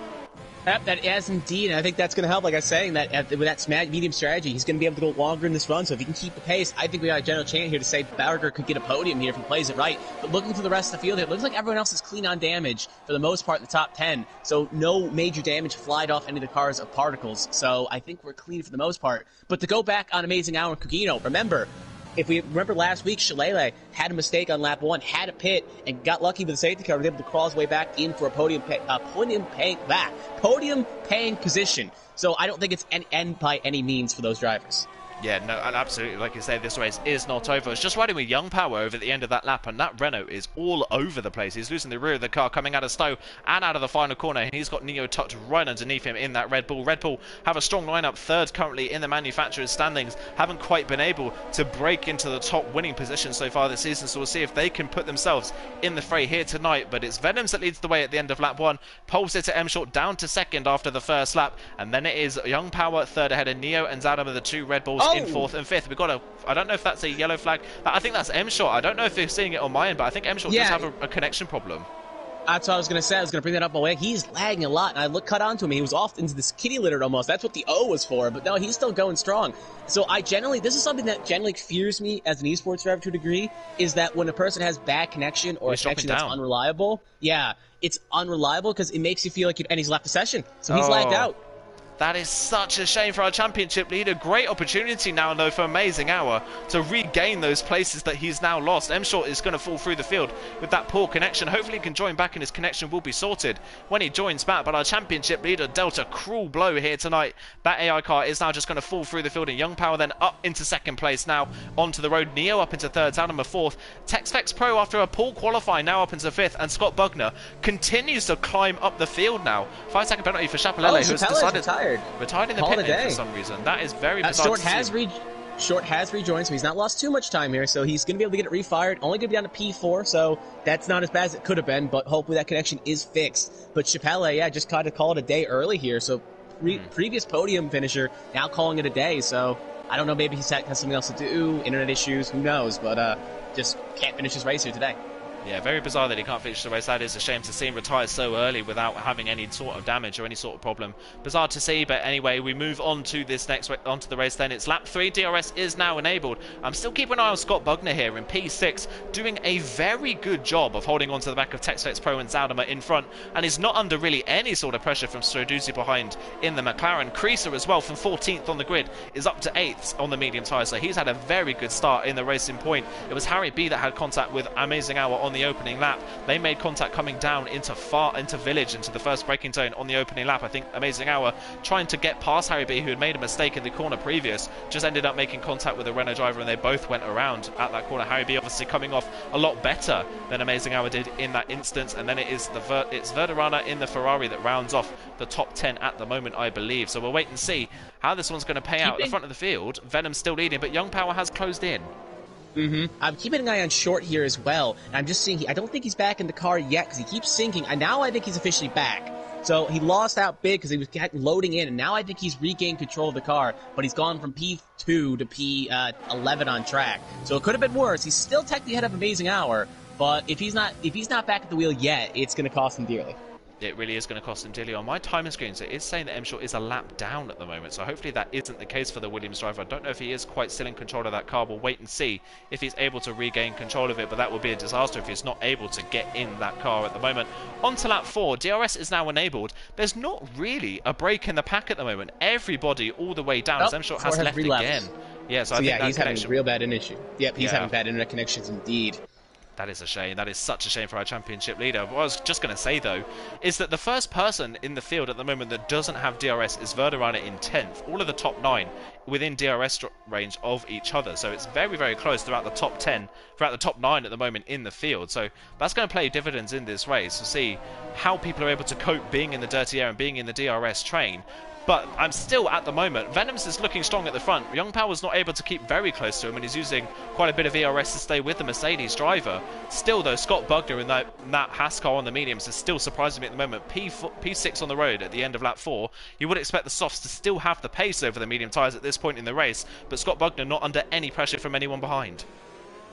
Yep, that is indeed, and I think that's going to help, like I was saying, that with that medium strategy, he's going to be able to go longer in this run, so if he can keep the pace, I think we got a general chance here to say Berger could get a podium here if he plays it right, but looking through the rest of the field, it looks like everyone else is clean on damage, for the most part, in the top 10, so no major damage flied off any of the cars of particles, so I think we're clean for the most part. But to go back on Amazing Hour and Coutinho, remember, if we remember last week, Shalele had a mistake on lap 1, had a pit, and got lucky with the safety car, was able to crawl his way back in for a podium-paying position. So I don't think it's an end by any means for those drivers. Yeah, no, and absolutely, like you say, this race is not over. It's just riding with Young Power over at the end of that lap, and that Renault is all over the place. He's losing the rear of the car, coming out of Stowe and out of the final corner, and he's got Neo tucked right underneath him in that Red Bull. Red Bull have a strong lineup, third currently in the manufacturer's standings, haven't quite been able to break into the top winning position so far this season, so we'll see if they can put themselves in the fray here tonight. But it's Venoms that leads the way at the end of lap 1, pole sitter M Short down to second after the first lap, and then it is Young Power third ahead of Neo and Zadam of the two Red Bulls in 4th and 5th. We've got a, I don't know if that's a yellow flag. I think that's M Short. I don't know if you're seeing it on my end, but I think M Short does have a connection problem. That's what I was going to say. I was going to bring that up away. He's lagging a lot, and I cut onto him. He was off into this kitty litter almost. That's what the O was for, but no, he's still going strong. So this is something that generally fears me as an esports driver to a degree, is that when a person has bad connection or a connection that's unreliable, it's unreliable because it makes you feel like and he's left the session, so he's lagged out. That is such a shame for our championship leader. Great opportunity now, though, for Amazing Hour to regain those places that he's now lost. M Short is going to fall through the field with that poor connection. Hopefully he can join back and his connection will be sorted when he joins back. But our championship leader dealt a cruel blow here tonight. That AI car is now just going to fall through the field, and Young Power then up into second place now onto the road. Neo up into third, Zadam 4th. TexFX Pro after a poor qualifying now up into 5th, and Scott Bugner continues to climb up the field now. 5-second penalty for Chapelele, who's decided retired in the pit lane for some reason. That is very bizarre. Short has rejoined, so he's not lost too much time here, so he's going to be able to get it refired. Only going to be down to P4, so that's not as bad as it could have been, but hopefully that connection is fixed. But Chapelle, just kind of call it a day early here, so previous podium finisher, now calling it a day, so I don't know, maybe he has something else to do, internet issues, who knows, but just can't finish his race here today. Yeah, very bizarre that he can't finish the race. That is a shame to see him retire so early without having any sort of damage or any sort of problem. Bizarre to see, but anyway, we move on to this onto the race then. It's lap 3. DRS is now enabled. I'm still keeping an eye on Scott Bugner here in P6, doing a very good job of holding on to the back of TexFX Pro and Zaldama in front, and is not under really any sort of pressure from Straduzzi behind in the McLaren. Creaser as well from 14th on the grid is up to 8th on the medium tyre, so he's had a very good start in the racing point. It was Harry B that had contact with Amazing Hour on the opening lap. They made contact coming down into Village, into the first braking zone on the opening lap. I think Amazing Hour trying to get past Harry B, who had made a mistake in the corner previous, just ended up making contact with the Renault driver, and they both went around at that corner. Harry B obviously coming off a lot better than Amazing Hour did in that instance, and then it's Verderana in the Ferrari that rounds off the top 10 at the moment, I believe. So we'll wait and see how this one's going to pay out. At the front of the field, Venom's still leading, but Young Power has closed in. I'm keeping an eye on Short here as well. And I'm just seeing, I don't think he's back in the car yet because he keeps sinking. And now I think he's officially back. So he lost out big because he was loading in. And now I think he's regained control of the car. But he's gone from P2 to P11 on track. So it could have been worse. He's still technically ahead of Amazing Hour. But if he's not back at the wheel yet, it's going to cost him dearly. It really is going to cost him dearly. On my timing screens, it is saying that Emshore is a lap down at the moment, so hopefully that isn't the case for the Williams driver. I don't know if he is quite still in control of that car. We'll wait and see if he's able to regain control of it, but that would be a disaster if he's not able to get in that car at the moment. On to lap 4, DRS is now enabled. There's not really a break in the pack at the moment. Everybody all the way down, as Emshore has left again. Yeah, so I think he's having a real bad internet issue. Yep, he's having bad internet connections indeed. That is a shame. That is such a shame for our championship leader. What I was just going to say, though, is that the first person in the field at the moment that doesn't have DRS is Verderana in 10th. All of the top 9 within DRS range of each other. So it's very, very close throughout the top 10, throughout the top 9 at the moment in the field. So that's going to play dividends in this race to see how people are able to cope being in the dirty air and being in the DRS train. But I'm still, at the moment, Venoms is looking strong at the front. Young Power's not able to keep very close to him, and he's using quite a bit of ERS to stay with the Mercedes driver. Still, though, Scott Bugner in that Haas car on the mediums is still surprising me at the moment. P6 on the road at the end of lap 4. You would expect the softs to still have the pace over the medium tyres at this point in the race, but Scott Bugner not under any pressure from anyone behind.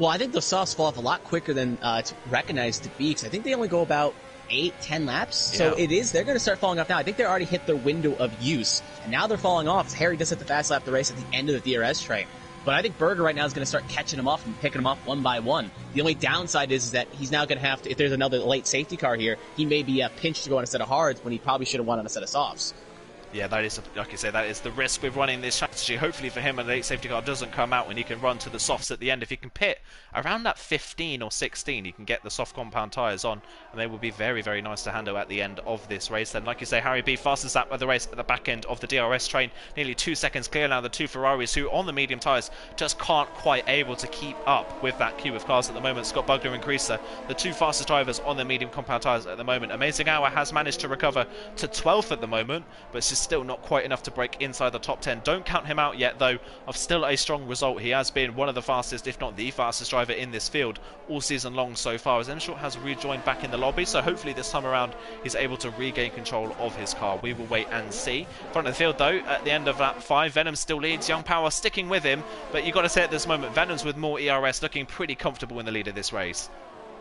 Well, I think the softs fall off a lot quicker than it's recognized to be, because I think they only go about 8-10 laps, so they're going to start falling off now. I think they already hit their window of use, and now they're falling off. Harry does hit the fast lap the race at the end of the DRS train, but I think Berger right now is going to start catching them off and picking them off one by one. The only downside is that he's now going to have to, if there's another late safety car here, he may be pinched to go on a set of hards when he probably should have won on a set of softs. Yeah, that is, like you say, that is the risk with running this strategy. Hopefully for him, a late safety car doesn't come out when he can run to the softs at the end. If he can pit around that 15 or 16, he can get the soft compound tyres on, and they will be very, very nice to handle at the end of this race. Then, like you say, Harry B, fastest lap of the race at the back end of the DRS train. Nearly 2 seconds clear now. The two Ferraris, who on the medium tyres just can't quite able to keep up with that queue of cars at the moment. Scott Bugner and Creaser, the two fastest drivers on the medium compound tyres at the moment. Amazing Hour has managed to recover to 12th at the moment, but it's just still not quite enough to break inside the top 10. Don't count him out yet, though, of still a strong result. He has been one of the fastest, if not the fastest driver in this field all season long so far, as Emshort has rejoined back in the lobby, so hopefully this time around he's able to regain control of his car. We will wait and see. Front of the field, though, at the end of lap 5, Venom still leads. Young Power sticking with him, but you've got to say at this moment, Venom's with more ERS looking pretty comfortable in the lead of this race.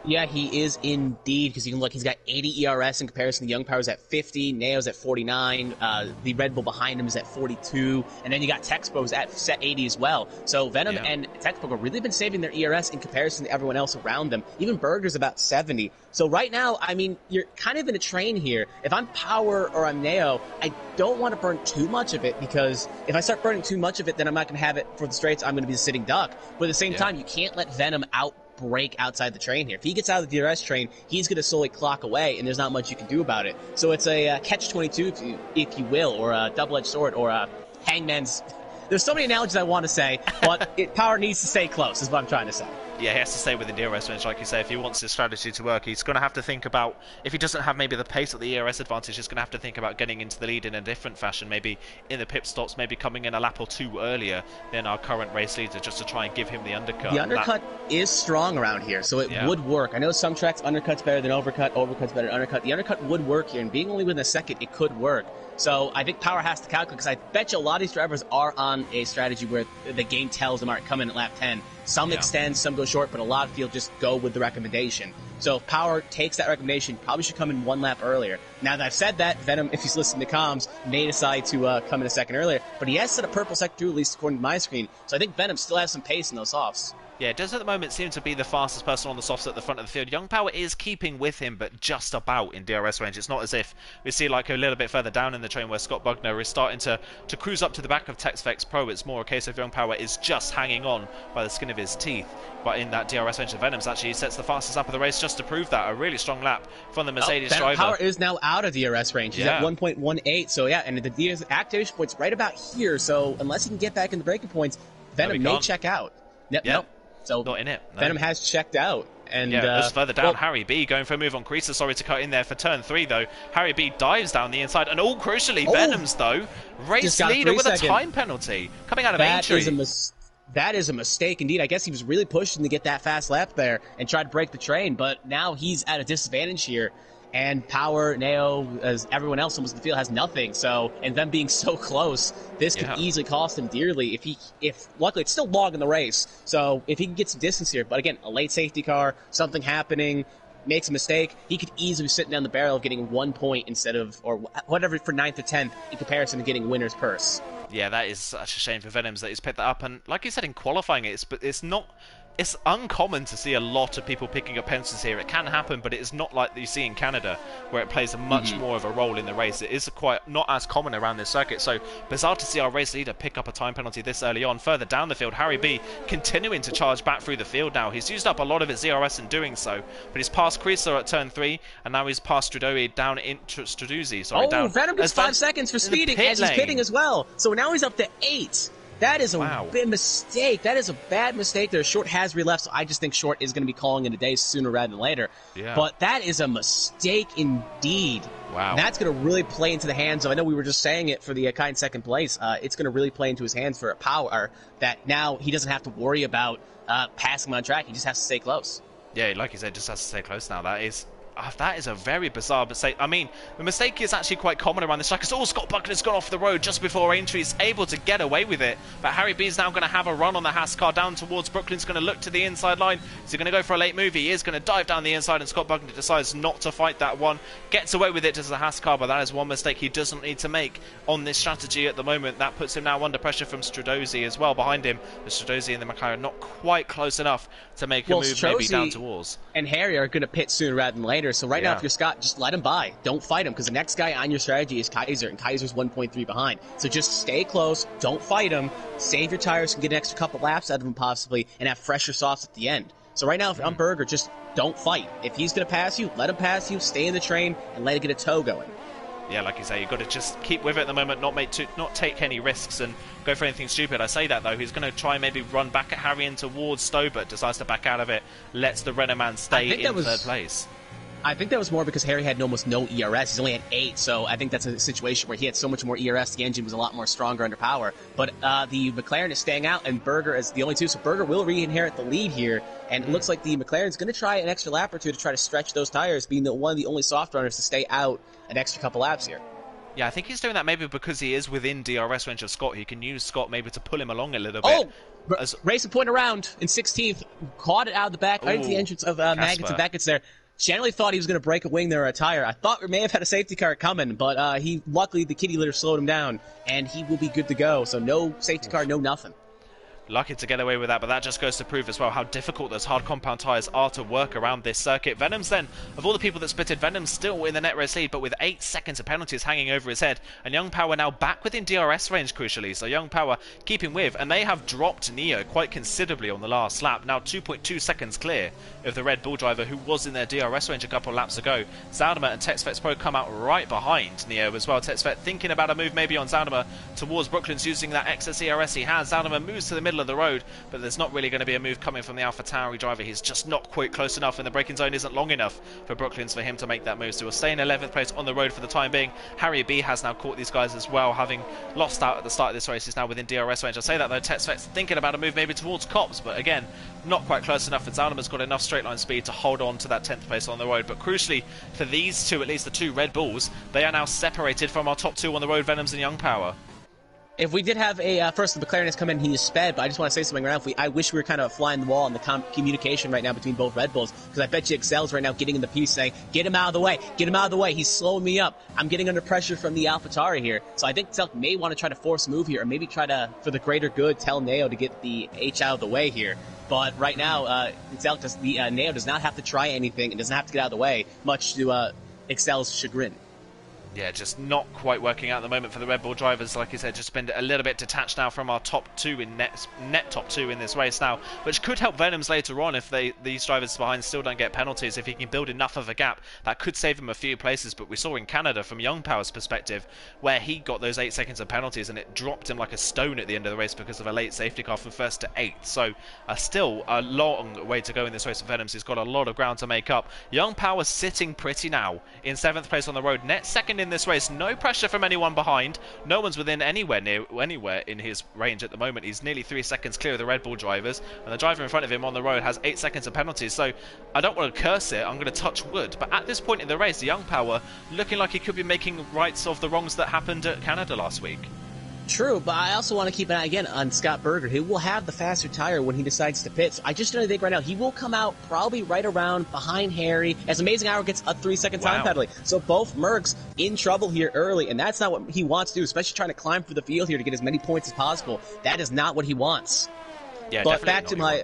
Yeah, he is indeed, because you can look, he's got 80 ERS in comparison. The Young Power's at 50, Neo's at 49, the Red Bull behind him is at 42, and then you got Texpo's at set 80 as well. So Venom and Texpo have really been saving their ERS in comparison to everyone else around them. Even Berger's about 70. So right now, I mean, you're kind of in a train here. If I'm Power or I'm Neo, I don't want to burn too much of it, because if I start burning too much of it, then I'm not going to have it for the straights. I'm going to be a sitting duck. But at the same time, you can't let Venom break outside the train here. If he gets out of the DRS train, he's going to slowly clock away, and there's not much you can do about it. So it's a catch-22, if you will, or a double-edged sword, or a hangman's... There's so many analogies I want to say, but Power needs to stay close, is what I'm trying to say. Yeah, he has to stay with the DRS range, like you say. If he wants his strategy to work, he's going to have to think about, if he doesn't have maybe the pace or the ERS advantage, he's going to have to think about getting into the lead in a different fashion, maybe in the pit stops, maybe coming in a lap or two earlier than our current race leader, just to try and give him the undercut. The undercut is strong around here, so it would work. I know some tracks, undercut's better than overcut, overcut's better than undercut. The undercut would work here, and being only within a second, it could work. So I think Power has to calculate, because I bet you a lot of these drivers are on a strategy where the game tells them, all right, come in at lap 10. Some extend, some go short, but a lot of field just go with the recommendation. So if Power takes that recommendation, probably should come in one lap earlier. Now that I've said that, Venom, if he's listening to comms, may decide to come in a second earlier, but he has set a purple sector 2, at least according to my screen. So I think Venom still has some pace in those softs. Yeah, it does at the moment seem to be the fastest person on the softs at the front of the field. Young Power is keeping with him, but just about in DRS range. It's not as if we see like a little bit further down in the train where Scott Bugner is starting to cruise up to the back of TexFX Pro. It's more a case of Young Power is just hanging on by the skin of his teeth. But in that DRS range of Venoms, actually, he sets the fastest lap of the race just to prove that. A really strong lap from the Mercedes driver. Power is now out of DRS range. He's at 1.18, so yeah, and the DRS activation point's right about here, so unless he can get back in the braking points, Venom may check out. Nope. So not in it. No. Venom has checked out. And just further down, Harry B going for a move on Creaser. Sorry to cut in there for turn 3, though. Harry B dives down the inside, and crucially, Venoms, though, race leader with a time penalty coming out of entry. That is a mistake indeed. I guess he was really pushing to get that fast lap there and try to break the train, but now he's at a disadvantage here. And Power, Neo, as everyone else almost in the field has nothing. So, and them being so close, this could easily cost him dearly. If luckily it's still long in the race, so if he can get some distance here. But again, a late safety car, something happening, makes a mistake, he could easily be sitting down the barrel of getting 1 point instead of, or whatever, for 9th or 10th in comparison to getting winner's purse. Yeah, that is such a shame for Venoms that he's picked that up. And like you said, in qualifying, it's uncommon to see a lot of people picking up penalties here. It can happen, but it is not like you see in Canada, where it plays a much more of a role in the race. It is quite not as common around this circuit, so bizarre to see our race leader pick up a time penalty this early on. Further down the field, Harry B continuing to charge back through the field now. He's used up a lot of his ZRS in doing so, but he's past Creaser at turn 3, and now he's past Strudoi down into Struduzzi. Down. Venom gets 5 seconds for speeding, as he's pitting as well. So now he's up to 8. That is a big mistake. That is a bad mistake. There's Short Hasbury left, so I just think Short is going to be calling it a day sooner rather than later. Yeah. But that is a mistake indeed. Wow. And that's going to really play into the hands of, I know we were just saying it for the guy in second place, it's going to really play into his hands for a power that now he doesn't have to worry about passing him on track. He just has to stay close. Yeah, like you said, just has to stay close now. That is a very bizarre mistake. I mean, the mistake is actually quite common around this track. It's Scott Buckner's gone off the road just before Aintree is able to get away with it. But Harry B is now going to have a run on the Haas car down towards Brooklyn's going to look to the inside line. Is he going to go for a late move? He is going to dive down the inside, and Scott Buckner decides not to fight that one. Gets away with it as a Haas car, but that is one mistake he doesn't need to make on this strategy at the moment. That puts him now under pressure from Strudozzi as well behind him. The Strudozzi and the McLaren not quite close enough to make a move maybe down towards. And Harry are going to pit sooner rather than later. So now, if you're Scott, just let him by. Don't fight him, because the next guy on your strategy is Kaiser, and Kaiser's 1.3 behind. So just stay close. Don't fight him. Save your tires and get an extra couple laps out of him possibly, and have fresher softs at the end. So right now, if I'm Berger, just don't fight. If he's going to pass you, let him pass you. Stay in the train and let it get a tow going. Yeah, like you say, you've got to just keep with it at the moment, not take any risks and go for anything stupid. I say that, though. He's going to try and maybe run back at Harry and towards Stowe, but decides to back out of it, lets the Renault man stay in third place. I think that was more because Harry had almost no ERS. He's only had 8, so I think that's a situation where he had so much more ERS, the engine was a lot more stronger under power. But the McLaren is staying out, and Berger is the only 2, so Berger will re-inherit the lead here. And it looks like the McLaren's going to try an extra lap or 2 to try to stretch those tires, being one of the only soft runners to stay out an extra couple laps here. Yeah, I think he's doing that maybe because he is within DRS range of Scott. He can use Scott maybe to pull him along a little bit. Racing point around in 16th, caught it out of the back, right into the entrance of Maggots and Beckett's there. Generally thought he was going to break a wing there or a tire. I thought we may have had a safety car coming, but luckily the kitty litter slowed him down, and he will be good to go. So no safety car, no nothing. Lucky to get away with that, but that just goes to prove as well how difficult those hard compound tyres are to work around this circuit. Venom's then, of all the people that spitted, Venom's still in the net race lead, but with 8 seconds of penalties hanging over his head. And Young Power now back within DRS range, crucially. So Young Power keeping with, and they have dropped Neo quite considerably on the last lap. Now 2.2 seconds clear of the Red Bull driver who was in their DRS range a couple of laps ago. Zaldimer and Texfet's Pro come out right behind Neo as well. Texfet thinking about a move maybe on Zaldimer towards Brooklands using that excess ERS he has. Zaldimer moves to the middle of the road, but there's not really going to be a move coming from the AlphaTauri driver. He's just not quite close enough, and the braking zone isn't long enough for Brooklands for him to make that move. So we'll stay in 11th place on the road for the time being. Harry B has now caught these guys as well, having lost out at the start of this race. He's now within DRS range. I say that though, Texfet's thinking about a move maybe towards Cops, but again, not quite close enough, and Zaldimer's got enough straight line speed to hold on to that 10th place on the road. But crucially for these two, at least the 2 Red Bulls, they are now separated from our top 2 on the road, Venoms and Young Power. If we did have first the McLaren has come in, he is sped, but I just want to say something right now. I wish we were kind of flying the wall in the communication right now between both Red Bulls, because I bet you Excel's right now getting in the piece saying, get him out of the way, get him out of the way, he's slowing me up, I'm getting under pressure from the AlphaTauri here. So I think Excel may want to try to force a move here, or maybe try to, for the greater good, tell Neo to get the H out of the way here. But right now, Neo does not have to try anything, and doesn't have to get out of the way, much to Excel's chagrin. Yeah, just not quite working out at the moment for the Red Bull drivers. Like you said, just been a little bit detached now from our top 2 in net top 2 in this race now, which could help Venoms later on if these drivers behind still don't get penalties. If he can build enough of a gap, that could save him a few places. But we saw in Canada, from Young Power's perspective, where he got those 8 seconds of penalties and it dropped him like a stone at the end of the race because of a late safety car from 1st to 8th. So still a long way to go in this race for Venoms. He's got a lot of ground to make up. Young Power sitting pretty now in 7th place on the road, net second in this race. No pressure from anyone behind. No one's within anywhere in his range at the moment. He's nearly 3 seconds clear of the Red Bull drivers, and the driver in front of him on the road has 8 seconds of penalties. So I don't want to curse it, I'm going to touch wood, but at this point in the race, Young Power looking like he could be making rights of the wrongs that happened at Canada last week. True, but I also want to keep an eye again on Scott Berger. He will have the faster tire when he decides to pit. So I just don't think right now he will come out probably right around behind Harry as Amazing Hour gets a 3-second time penalty. So both Mercs in trouble here early, and that's not what he wants to do, especially trying to climb through the field here to get as many points as possible. That is not what he wants. Yeah, but back to my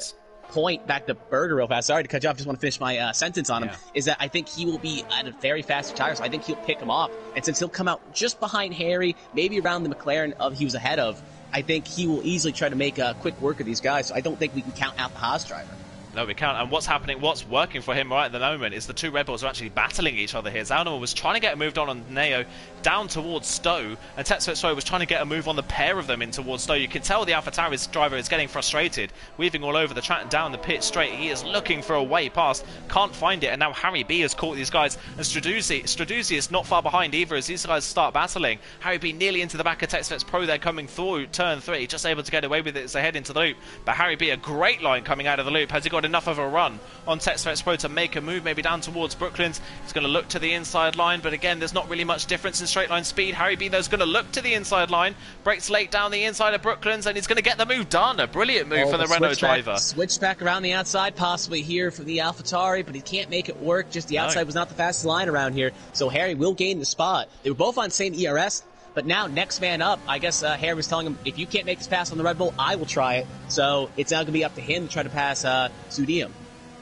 point, back to Berger real fast. Sorry to cut you off. Just want to finish my sentence on him. Is that I think he will be at a very fast tire, so I think he'll pick him off. And since he'll come out just behind Harry, maybe around the McLaren he was ahead of, I think he will easily try to make a quick work of these guys. So I don't think we can count out the Haas driver. No, we can't. And what's working for him right at the moment is the two Red Bulls are actually battling each other here. Zaldimer was trying to get a move on Neo down towards Stowe, and Tetsuo was trying to get a move on the pair of them in towards Stowe. You can tell the AlphaTauri's driver is getting frustrated, weaving all over the track and down the pit straight. He is looking for a way past, can't find it, and now Harry B has caught these guys, and Straduzzi is not far behind either as these guys start battling. Harry B nearly into the back of Tetsuo's Pro there coming through turn 3, just able to get away with it as they head into the loop. But Harry B, a great line coming out of the loop. Has he got enough of a run on Tetsuo's Pro to make a move maybe down towards Brooklands? He's going to look to the inside line, but again, there's not really much difference in straight line speed. Harry B, though, is going to look to the inside line, breaks late down the inside of Brooklands, and he's going to get the move done. A brilliant move for the Renault driver. Switch back around the outside, possibly here for the AlphaTauri, but he can't make it work. Just the outside was not the fastest line around here, so Harry will gain the spot. They were both on same ERS, but now next man up, I guess Harry was telling him, if you can't make this pass on the Red Bull, I will try it. So it's now going to be up to him to try to pass Zudium.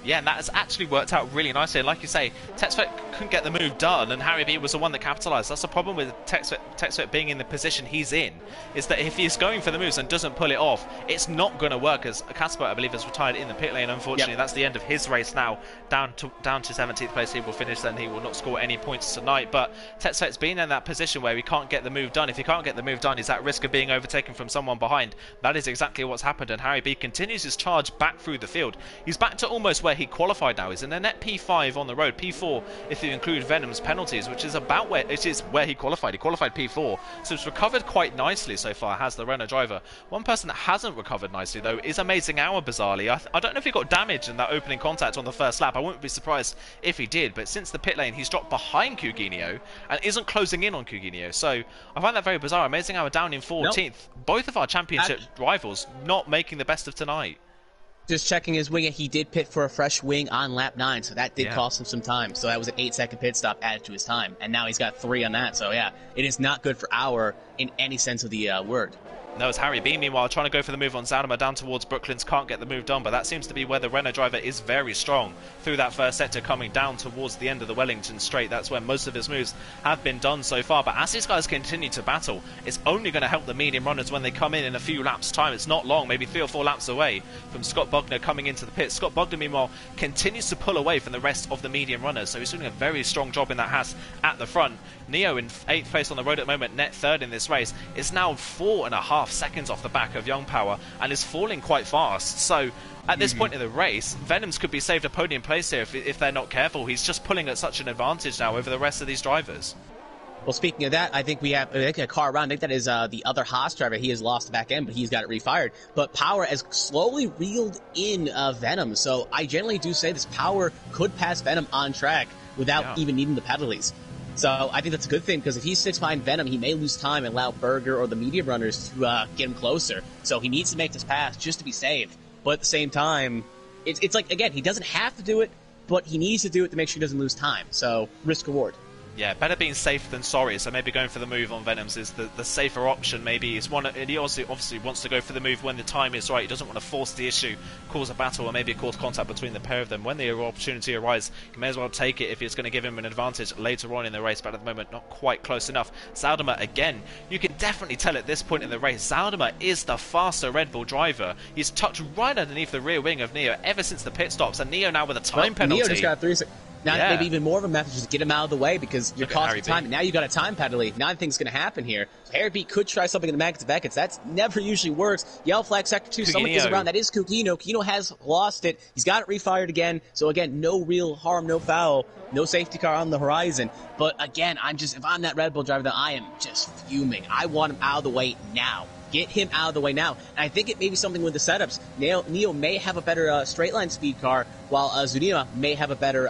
Yeah, and that has actually worked out really nicely. And like you say, Tetsuo couldn't get the move done, and Harry B was the one that capitalised. That's the problem with Tetsuo being in the position he's in, is that if he's going for the moves and doesn't pull it off, it's not going to work, as Casper, I believe, has retired in the pit lane. Unfortunately, that's the end of his race now. Down to 17th place, he will finish, then he will not score any points tonight. But Tetsuo's been in that position where he can't get the move done. If he can't get the move done, he's at risk of being overtaken from someone behind. That is exactly what's happened, and Harry B continues his charge back through the field. He's back to almost where he qualified now. He's in a net P5 on the road, P4 if you include Venom's penalties, which is about where he qualified. He qualified P4, so it's recovered quite nicely so far, has the Renault driver. One person that hasn't recovered nicely though is Amazing Hour, bizarrely. I don't know if he got damaged in that opening contact on the first lap. I wouldn't be surprised if he did, but since the pit lane he's dropped behind Kuginio and isn't closing in on Kuginio, so I find that very bizarre. Amazing Hour down in 14th. Both of our championship rivals not making the best of tonight. Just checking his wing, he did pit for a fresh wing on lap 9, so that did cost him some time. So that was an 8-second pit stop added to his time, and now he's got 3 on that. So yeah, it is not good for Hour in any sense of the word. No, it's Harry B, meanwhile, trying to go for the move on Zaldimer down towards Brooklands, can't get the move done, but that seems to be where the Renault driver is very strong through that first sector, coming down towards the end of the Wellington straight. That's where most of his moves have been done so far, but as these guys continue to battle, it's only going to help the medium runners when they come in a few laps' time. It's not long, maybe 3 or 4 laps away from Scott Bogner coming into the pit. Scott Bogner, meanwhile, continues to pull away from the rest of the medium runners, so he's doing a very strong job in that Haas at the front. Neo in 8th place on the road at the moment, net 3rd in this race, is now 4.5 seconds off the back of Young Power and is falling quite fast. So at this point in the race, Venoms could be saved a podium place here if they're not careful. He's just pulling at such an advantage now over the rest of these drivers. Well, speaking of that, I think we have a car around. I think that is the other Haas driver. He has lost the back end, but he's got it refired. But Power has slowly reeled in Venom. So I generally do say this Power could pass Venom on track without even needing the penalties. So I think that's a good thing, because if he sticks behind Venom, he may lose time and allow Berger or the medium runners to get him closer. So he needs to make this pass just to be safe. But at the same time, it's like, again, he doesn't have to do it, but he needs to do it to make sure he doesn't lose time. So risk-reward. Yeah, better being safe than sorry, so maybe going for the move on Venoms is the safer option. Maybe he obviously wants to go for the move when the time is right. He doesn't want to force the issue, cause a battle, or maybe cause contact between the pair of them. When the opportunity arises, he may as well take it if it's going to give him an advantage later on in the race, but at the moment not quite close enough. Zaldimer, again, you can definitely tell at this point in the race, Zaldimer is the faster Red Bull driver. He's tucked right underneath the rear wing of Neo ever since the pit stops, and Neo now with a time penalty. Neo just got 3 seconds. Now, maybe even more of a method is to get him out of the way, because you're costing time. And now you got a time penalty. Now nothing's going to happen here. So Harry B could try something in the Magnets of Beckett. That never usually works. Yellow flag sector 2. Someone is around. That is Kugino. Kugino has lost it. He's got it refired again. So again, no real harm, no foul, no safety car on the horizon. But again, if I'm that Red Bull driver, then I am just fuming. I want him out of the way now. Get him out of the way now. And I think it may be something with the setups. Neo may have a better straight line speed car, while Zudima may have a better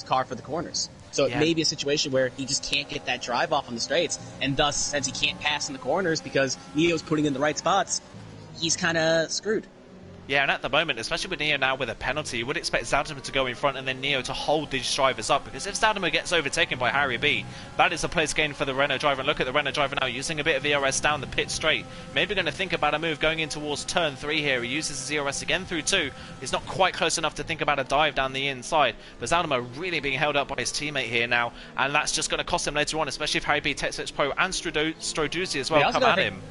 car for the corners. So it may be a situation where he just can't get that drive off on the straights, and thus, since he can't pass in the corners because Neo's putting in the right spots, he's kind of screwed. Yeah, and at the moment, especially with Neo now with a penalty, you would expect Zaldimer to go in front and then Neo to hold these drivers up, because if Zaldimer gets overtaken by Harry B, that is a place gain for the Renault driver. And look at the Renault driver now using a bit of ERS down the pit straight. Maybe going to think about a move going in towards turn 3 here. He uses his ERS again through 2. He's not quite close enough to think about a dive down the inside, but Zaldimer really being held up by his teammate here now, and that's just going to cost him later on, especially if Harry B, TTML Pro and Stroduzzi as well come at him.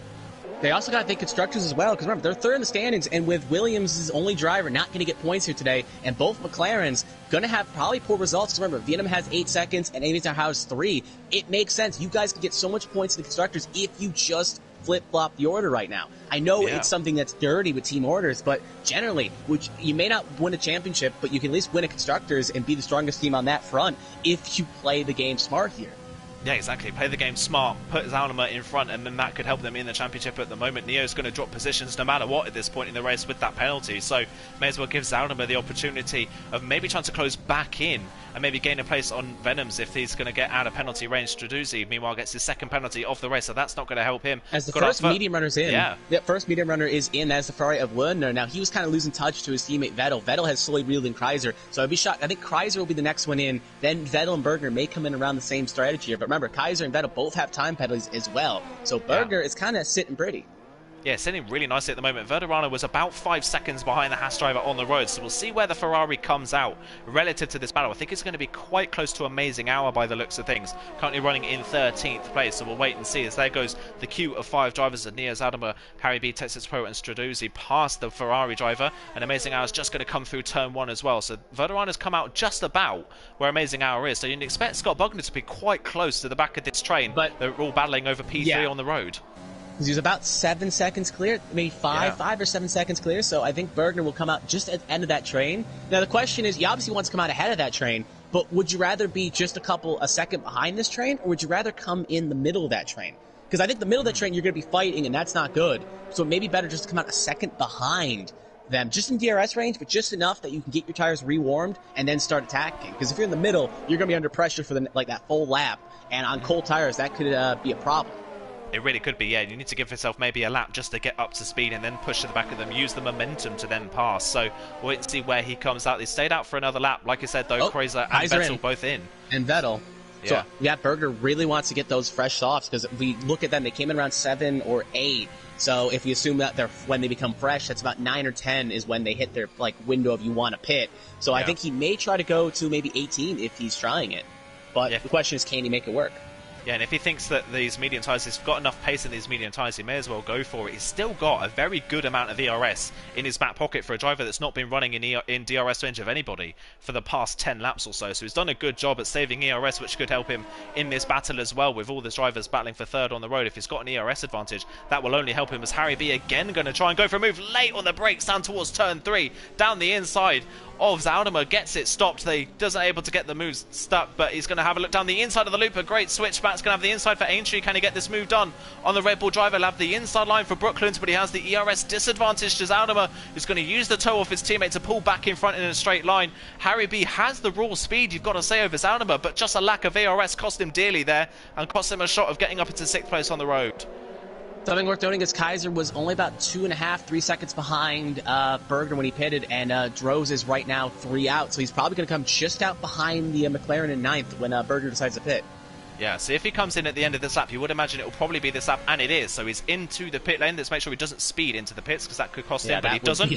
They also got to think constructors as well, because remember, they're third in the standings, and with Williams' only driver not going to get points here today, and both McLarens going to have probably poor results. Remember, Vietnam has 8 seconds, and Aviator has 3. It makes sense. You guys can get so much points in the constructors if you just flip-flop the order right now. I know it's something that's dirty with team orders, but generally, which you may not win a championship, but you can at least win a constructors and be the strongest team on that front if you play the game smart here. Yeah, exactly. Play the game smart, put Zaldimer in front, and then that could help them in the championship at the moment. Neo's going to drop positions no matter what at this point in the race with that penalty, so may as well give Zaldimer the opportunity of maybe trying to close back in and maybe gain a place on Venoms if he's going to get out of penalty range. Stroduzzi, meanwhile, gets his second penalty of the race, so that's not going to help him. As the first medium runner's in. Yeah. The first medium runner is in as the Ferrari of Werner. Now, he was kind of losing touch to his teammate Vettel. Vettel has slowly reeled in Kreiser, so I'd be shocked. I think Kreiser will be the next one in. Then Vettel and Berger may come in around the same strategy here. But remember, Kreiser and Vettel both have time penalties as well. So Berger is kind of sitting pretty. Yeah, sitting really nicely at the moment. Verderano was about 5 seconds behind the Haas driver on the road, so we'll see where the Ferrari comes out relative to this battle. I think it's going to be quite close to Amazing Hour by the looks of things. Currently running in 13th place, so we'll wait and see as there goes the queue of 5 drivers of Neo, Zaldimer, Harry B, TTML Pro and Stroduzzi past the Ferrari driver, and Amazing Hour is just going to come through turn 1 as well. So Verderano's come out just about where Amazing Hour is, so you'd expect Scott Bogner to be quite close to the back of this train, but they're all battling over P3 on the road. He was about 7 seconds clear, maybe 5 or 7 seconds clear, so I think Bergner will come out just at the end of that train. Now, the question is, he obviously wants to come out ahead of that train, but would you rather be just a second behind this train, or would you rather come in the middle of that train? Because I think the middle of that train, you're going to be fighting, and that's not good. So it may be better just to come out a second behind them, just in DRS range, but just enough that you can get your tires rewarmed and then start attacking. Because if you're in the middle, you're going to be under pressure for that full lap, and on cold tires, that could be a problem. It really could be, yeah. You need to give yourself maybe a lap just to get up to speed and then push to the back of them, use the momentum to then pass. So we'll wait and see where he comes out. They stayed out for another lap. Like I said, though, Kreiser and Vettel both in. And Vettel. Yeah. So, yeah, Berger really wants to get those fresh softs, because if we look at them, they came in around 7 or 8. So if we assume that when they become fresh, that's about 9 or 10 is when they hit their window of you want to pit. So I think he may try to go to maybe 18 if he's trying it. But the question is, can he make it work? Yeah, and if he thinks that these medium tyres, he's got enough pace in these medium tyres, he may as well go for it. He's still got a very good amount of ERS in his back pocket for a driver that's not been running in DRS range of anybody for the past 10 laps or so. So he's done a good job at saving ERS, which could help him in this battle as well, with all the drivers battling for third on the road. If he's got an ERS advantage, that will only help him, as Harry B again going to try and go for a move late on the brakes down towards turn 3, down the inside of Zaldimer, gets it stopped. They doesn't able to get the moves stuck, but he's going to have a look down the inside of the loop. A great switchback's going to have the inside for Aintree. Can he get this move done on the Red Bull driver? He'll have the inside line for Brooklands, but he has the ERS disadvantage to Zaldimer, who's going to use the toe off his teammate to pull back in front in a straight line. Harry B has the raw speed, you've got to say, over Zaldimer, but just a lack of ERS cost him dearly there and cost him a shot of getting up into 6th place on the road. Something worth noting is Kaiser was only about 2.5, 3 seconds behind Berger when he pitted, and Droz is right now 3 out, so he's probably going to come just out behind the McLaren in 9th when Berger decides to pit. Yeah, so if he comes in at the end of this lap, you would imagine it will probably be this lap, and it is. So he's into the pit lane. Let's make sure he doesn't speed into the pits, because that could cost him, but he doesn't.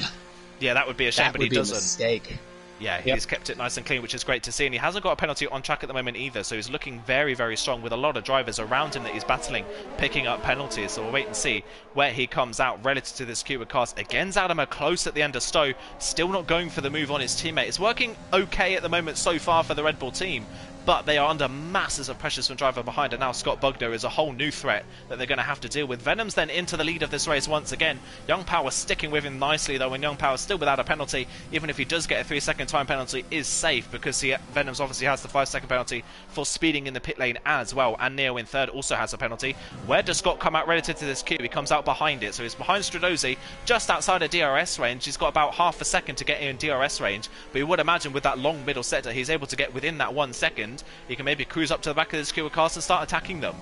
Yeah, that would be a shame, but he doesn't. That would be a mistake. Yeah, he's kept it nice and clean, which is great to see, and he hasn't got a penalty on track at the moment either, so he's looking very, very strong with a lot of drivers around him that he's battling, picking up penalties. So we'll wait and see where he comes out relative to this queue of cars. Again, Zaldimer close at the end of Stowe, still not going for the move on his teammate. It's working okay at the moment so far for the Red Bull team, but they are under masses of pressures from driver behind, and now Scott Bugner is a whole new threat that they're going to have to deal with. Venom's then into the lead of this race once again. Young Power sticking with him nicely, though, and Young Power still without a penalty. Even if he does get a 3-second time penalty, is safe, because Venom's obviously has the 5-second penalty for speeding in the pit lane as well, and Neo in 3rd also has a penalty. Where does Scott come out relative to this queue? He comes out behind it, so he's behind Stroduzzi, just outside of DRS range. He's got about half a second to get in DRS range, but you would imagine with that long middle sector, he's able to get within that 1 second. second, he can maybe cruise up to the back of the skewer cars and start attacking them.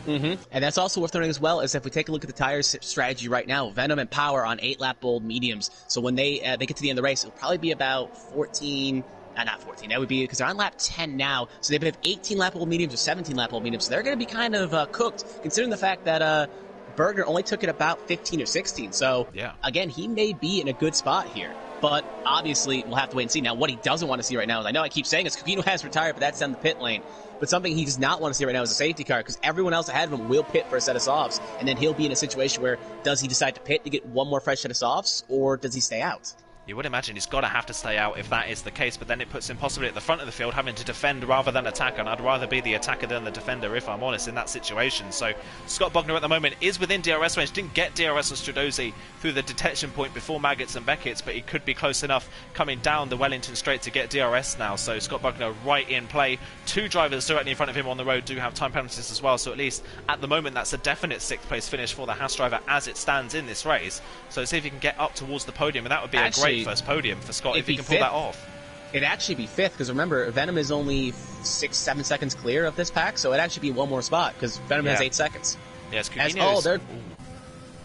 And that's also worth noting as well, is if we take a look at the tire strategy right now, Venom and Power on 8-lap bold mediums. So when they get to the end of the race, it'll probably be about 14... not 14, that would be because they're on lap 10 now. So they have 18-lap old mediums or 17-lap old mediums. So they're going to be kind of cooked, considering the fact that Berger only took it about 15 or 16. So, yeah, again, he may be in a good spot here. But obviously, we'll have to wait and see. Now, what he doesn't want to see right now is, I know I keep saying this, Cupino has retired, but that's down the pit lane. But something he does not want to see right now is a safety car, because everyone else ahead of him will pit for a set of softs, and then he'll be in a situation where, does he decide to pit to get one more fresh set of softs, or does he stay out? You would imagine he's got to have to stay out if that is the case, but then it puts him possibly at the front of the field having to defend rather than attack, and I'd rather be the attacker than the defender, if I'm honest, in that situation. So Scott Bogner at the moment is within DRS range, didn't get DRS on Stradozzi through the detection point before Maggots and Beckett's, but he could be close enough coming down the Wellington straight to get DRS now. So Scott Bogner right in play. Two drivers directly in front of him on the road do have time penalties as well, so at least at the moment that's a definite 6th place finish for the Haas driver as it stands in this race. So see if he can get up towards the podium, and that would be a great first podium for Scott if he can pull that off. It'd actually be 5th, because remember, Venom is only 6-7 seconds clear of this pack, so it'd actually be one more spot, because Venom has 8 seconds. Yes,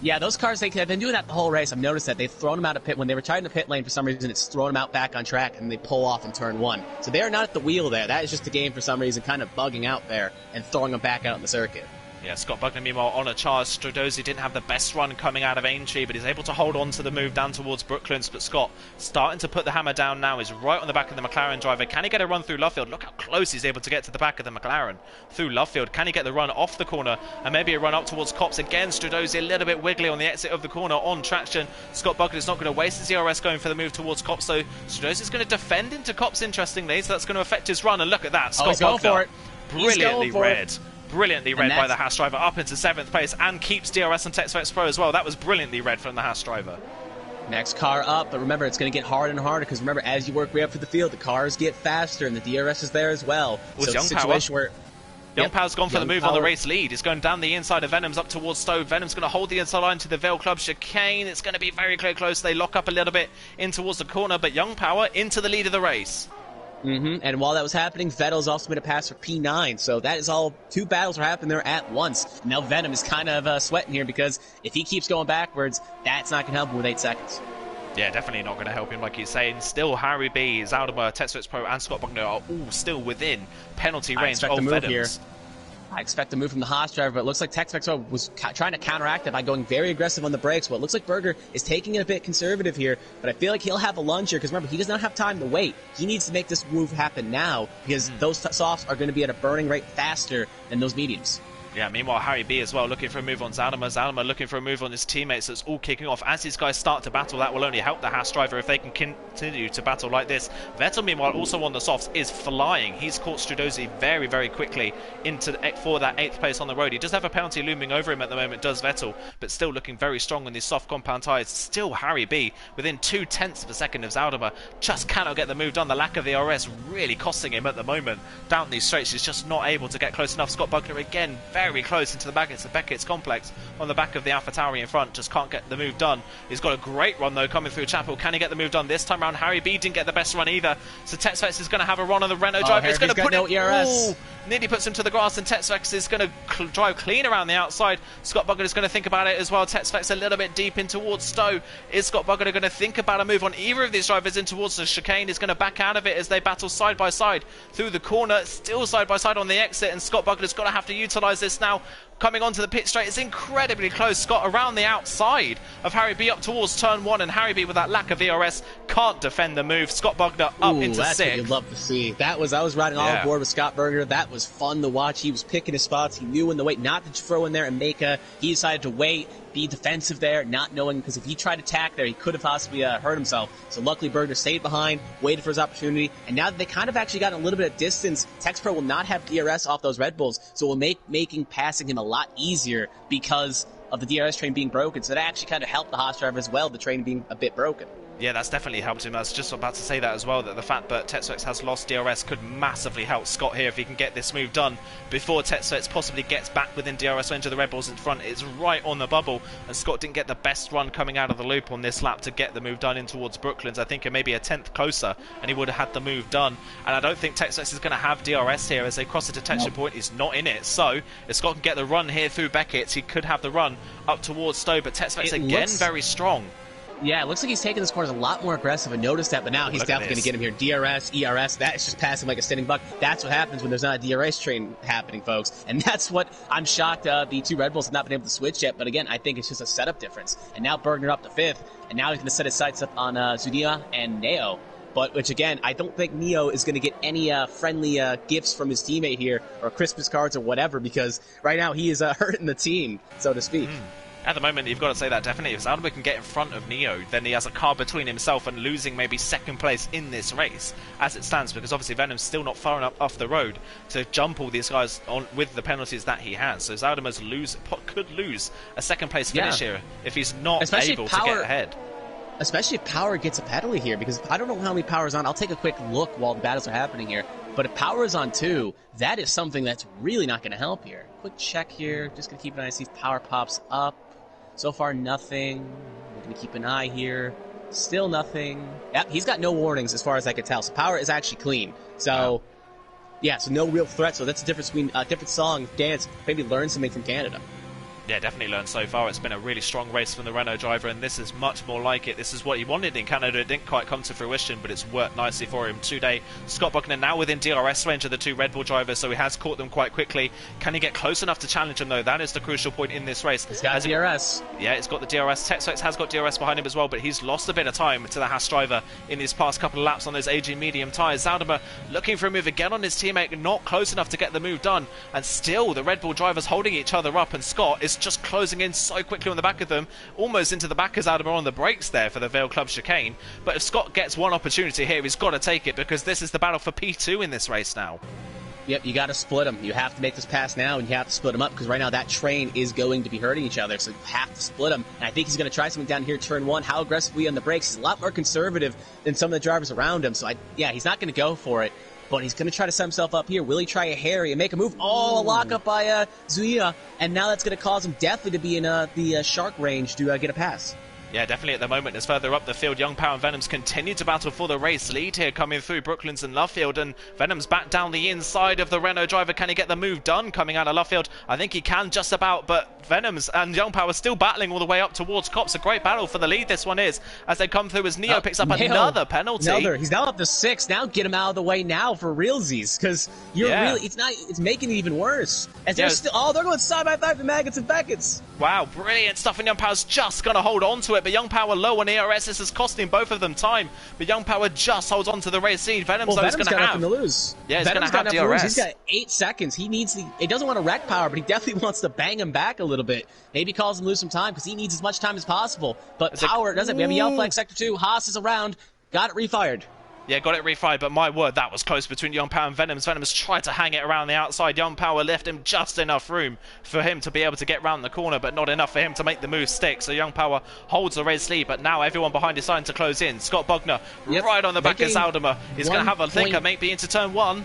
yeah, those cars, they've been doing that the whole race. I've noticed that they've thrown them out of pit. When they retired in the pit lane, for some reason, it's thrown them out back on track, and they pull off in turn 1. So they are not at the wheel there. That is just the game, for some reason, kind of bugging out there and throwing them back out in the circuit. Yeah, Scott Bogner, meanwhile, on a charge. Stradozzi didn't have the best run coming out of Aintree, but he's able to hold on to the move down towards Brooklands. But Scott, starting to put the hammer down now, is right on the back of the McLaren driver. Can he get a run through Lovefield? Look how close he's able to get to the back of the McLaren through Lovefield. Can he get the run off the corner and maybe a run up towards Copse? Again, Stradozzi a little bit wiggly on the exit of the corner on traction. Scott Bogner is not going to waste his DRS going for the move towards Copse, so Stradozzi is going to defend into Copse, interestingly, so that's going to affect his run. And look at that, Scott Bogner, brilliantly read. Brilliantly read by the Haas driver up into 7th place and keeps DRS on TextFX Pro as well. That was brilliantly read from the Haas driver. Next car up, but remember, it's going to get harder and harder, because remember, as you work way up through the field, the cars get faster and the DRS is there as well. So it's a situation where Young Power's gone for the move on the race lead. He's going down the inside of Venom's up towards Stove. Venom's going to hold the inside line to the Vale Club chicane. It's going to be very close. They lock up a little bit in towards the corner, but Young Power into the lead of the race. And while that was happening, Vettel's also made a pass for P9. So that is all 2 battles are happening there at once. Now Venom is kind of sweating here, because if he keeps going backwards, that's not going to help him with 8 seconds. Yeah, definitely not going to help him, like he's saying. Still, Harry B, Zaldemar, TextFX Pro, and Scott Bogner are all still within penalty range of Venom's. I expect a move from the Haas driver, but it looks like TextFX was trying to counteract it by going very aggressive on the brakes. Well, it looks like Berger is taking it a bit conservative here, but I feel like he'll have a lunge here, because remember, he does not have time to wait. He needs to make this move happen now, because those softs are going to be at a burning rate faster than those mediums. Yeah, meanwhile, Harry B as well looking for a move on Zaldemar. Zaldemar looking for a move on his teammates. That's all kicking off. As these guys start to battle, that will only help the Haas driver if they can continue to battle like this. Vettel, meanwhile, also on the softs, is flying. He's caught Stradozzi very quickly for that 8th place on the road. He does have a penalty looming over him at the moment, does Vettel, but still looking very strong on these soft compound tyres. Still Harry B within 0.2 of a second of Zaldemar. Just cannot get the move done. The lack of the RS really costing him at the moment. Down these straights, he's just not able to get close enough. Scott Bogner again very close into the Beckett's complex on the back of the AlphaTauri in front. Just can't get the move done. He's got a great run though coming through Chapel. Can he get the move done this time around? Harry B didn't get the best run either. So TextFX is going to have a run on the Renault driver. He's going to put no ERS. Nearly puts him to the grass, and TextFX is going to drive clean around the outside. Scott Bogner is going to think about it as well. TextFX a little bit deep in towards Stowe. Is Scott Bogner going to think about a move on either of these drivers in towards the chicane? Is going to back out of it as they battle side by side through the corner. Still side by side on the exit, and Scott Bogner's got to have to utilise this now. Coming onto the pit straight, it's incredibly close. Scott around the outside of Harry B up towards turn 1, and Harry B with that lack of ERS can't defend the move. Scott Bogner up into 6th. That's what you'd love to see. I was riding all aboard with Scott Berger. That was fun to watch. He was picking his spots. He knew when to wait, not to throw in there and make he decided to wait, be defensive there, not knowing, because if he tried to attack there, he could have possibly hurt himself. So luckily Berger stayed behind, waited for his opportunity, and now that they kind of actually got a little bit of distance, Tex Pro will not have DRS off those Red Bulls, so it will make passing him a lot easier because of the DRS train being broken. So that actually kind of helped the Haas driver as well, the train being a bit broken. Yeah, that's definitely helped him. I was just about to say that as well, that the fact that Tetsuex has lost DRS could massively help Scott here if he can get this move done before Tetsuex possibly gets back within DRS range of the Red Bulls in front. It's right on the bubble, and Scott didn't get the best run coming out of the loop on this lap to get the move done in towards Brooklands. I think it may be a 10th closer, and he would have had the move done. And I don't think Tetsuex is going to have DRS here as they cross the detention point. He's not in it, so if Scott can get the run here through Beckett, he could have the run up towards Stowe, but Tetsuex again very strong. Yeah, it looks like he's taking this corners a lot more aggressive. I noticed that, but now he's definitely going to get him here. DRS, ERS, that's just passing like a standing buck. That's what happens when there's not a DRS train happening, folks. And that's what I'm shocked the two Red Bulls have not been able to switch yet. But again, I think it's just a setup difference. And now Bergner up to 5th, and now he's going to set his sights up on Zudia and Neo. But which again, I don't think Neo is going to get any friendly gifts from his teammate here, or Christmas cards or whatever, because right now he is hurting the team, so to speak. At the moment, you've got to say that definitely. If Zaldimer can get in front of Neo, then he has a car between himself and losing maybe 2nd place in this race, as it stands, because obviously Venom's still not far enough off the road to jump all these guys on with the penalties that he has. So Zaldimer's could lose a 2nd place finish here if he's not able to get ahead. Especially if Power gets a penalty here, because I don't know how many Power's on. I'll take a quick look while the battles are happening here. But if Power is on 2, that is something that's really not going to help here. Quick check here. Just going to keep an eye to see if Power pops up. So far, nothing. We're going to keep an eye here. Still nothing. Yep, he's got no warnings as far as I can tell. So Power is actually clean. So, yeah, so no real threat. So that's the difference between a different song, dance, maybe learn something from Canada. Yeah, definitely learned so far. It's been a really strong race from the Renault driver, and this is much more like it. This is what he wanted in Canada. It didn't quite come to fruition, but it's worked nicely for him today. Scott Buckner now within DRS range of the two Red Bull drivers, so he has caught them quite quickly. Can he get close enough to challenge them, though? That is the crucial point in this race. He's got DRS. Yeah, it's got the DRS. Tetsuex has got DRS behind him as well, but he's lost a bit of time to the Haas driver in these past couple of laps on those AG medium tyres. Zaldimer looking for a move again on his teammate, not close enough to get the move done, and still the Red Bull drivers holding each other up, and Scott is just closing in so quickly on the back of them, almost into the back as Zaldimer on the brakes there for the Vale Club chicane. But if Scott gets one opportunity here, he's got to take it, because this is the battle for P2 in this race now. Yep, you got to split them. You have to make this pass now, and you have to split them up, because right now that train is going to be hurting each other, so you have to split them. And I think he's going to try something down here, turn 1. How aggressively on the brakes? He's a lot more conservative than some of the drivers around him, so yeah, he's not going to go for it. But he's going to try to set himself up here. Will he try a Harry and make a move? Oh, a lockup by Zuia. And now that's going to cause him definitely to be in the shark range to get a pass. Yeah, definitely at the moment, as further up the field, Young Power and Venoms continue to battle for the race lead here, coming through Brooklands and Luffield, and Venoms back down the inside of the Renault driver. Can he get the move done coming out of Luffield? I think he can just about, but Venoms and Young Power still battling all the way up towards Cops. A great battle for the lead this one is, as they come through as Neo picks up another penalty. He's now up to 6. Now get him out of the way now for realsies, because it's making it even worse. As they're still, they're going side by side with Maggots and Beckett's. Wow, brilliant stuff, and Young Power's just going to hold on to it, but Young Power low on ERS. This is costing both of them time, but Young Power just holds on to the race lead. Venom's going to have nothing to lose. Yeah, he's going to have DRS. He's got 8 seconds. He doesn't want to wreck Power, but he definitely wants to bang him back a little bit. Maybe cause him lose some time, because he needs as much time as possible. But Power doesn't. We have a yellow flag sector 2. Haas is around. Got it refired. Yeah, got it refired, but my word, that was close between Young Power and Venoms. Venoms tried to hang it around the outside. Young Power left him just enough room for him to be able to get round the corner, but not enough for him to make the move stick. So Young Power holds the race lead, but now everyone behind is starting to close in. Scott Bogner right on the back of Zaldimer. He's going to have a thinker, maybe into turn 1.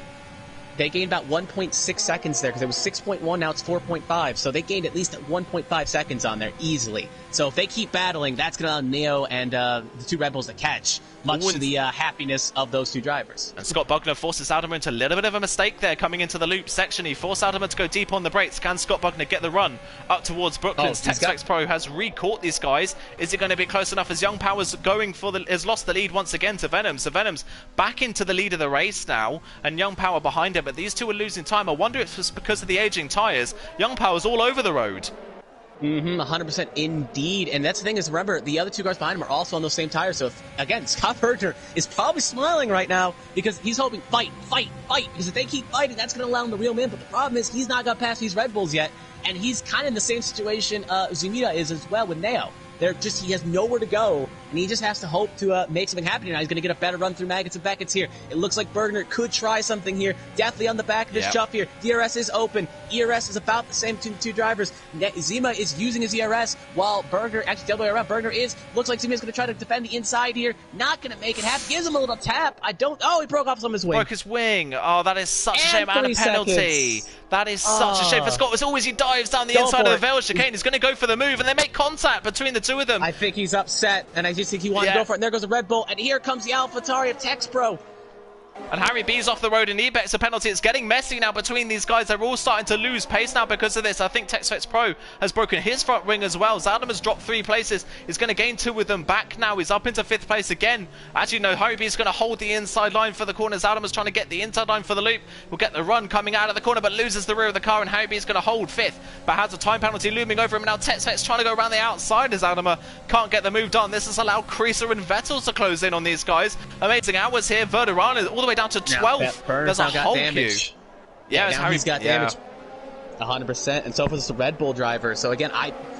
They gained about 1.6 seconds there, because it was 6.1, now it's 4.5. So they gained at least 1.5 seconds on there easily. So if they keep battling, that's going to allow Neo and the two Red Bulls to catch, much to the happiness of those two drivers. And Scott Bugner forces Zaldimer into a little bit of a mistake there coming into the loop section. He forced Zaldimer to go deep on the brakes. Can Scott Bugner get the run up towards Brooklands? Textflex Pro has re-caught these guys. Is it going to be close enough, as Young Power's going for has lost the lead once again to Venom. So Venom's back into the lead of the race now, and Young Power behind him, but these two are losing time. I wonder if it's because of the aging tyres. Young Power's all over the road. 100% indeed. And that's the thing is, remember, the other two cars behind him are also on those same tires. So, again, Scott Berger is probably smiling right now, because he's hoping fight. Because if they keep fighting, that's going to allow him to reel him in. But the problem is he's not got past these Red Bulls yet. And he's kind of in the same situation Zumita is as well with Neo. He has nowhere to go and he just has to hope to make something happen here. Now he's going to get a better run through Maggots and Beckett's here. It looks like Bergner could try something here. Definitely on the back of his chuff here. DRS is open. ERS is about the same between the two drivers. Zima is using his ERS while Bergner, actually the other way around, Bergner looks like Zima is going to try to defend the inside here. Not going to make it happen. Gives him a little tap. He broke off some of his wing. Broke his wing. Oh, that is such a shame. And a penalty. That is such a shame for Scott. As always, he dives down the inside of the Vale chicane. He's going to go for the move, and they make contact between the two of them. I think he's upset, and I just think he wanted to go for it. And there goes the Red Bull, and here comes the AlphaTauri of TexPro. And Harry B's off the road, and he bets a penalty. It's getting messy now between these guys. They're all starting to lose pace now because of this. I think TexPro has broken his front wing as well. Zaldam has dropped 3 places. He's going to gain 2 with them back now. He's up into 5th place again. Actually, no, Harry B's going to hold the inside line for the corner. Zaldam is trying to get the inside line for the loop. Will get the run coming out of the corner, but loses the rear of the car, and Harry B's going to hold 5th, but has a time penalty looming over him. Now TexPro's trying to go around the outside as Zaldam can't get the move done. This has allowed Creaser and Vettel to close in on these guys. Amazing hours here. Verderano all the way down to 12. There's a whole queue. Yeah, he's got damage. 100%, and so does the Red Bull driver. So again,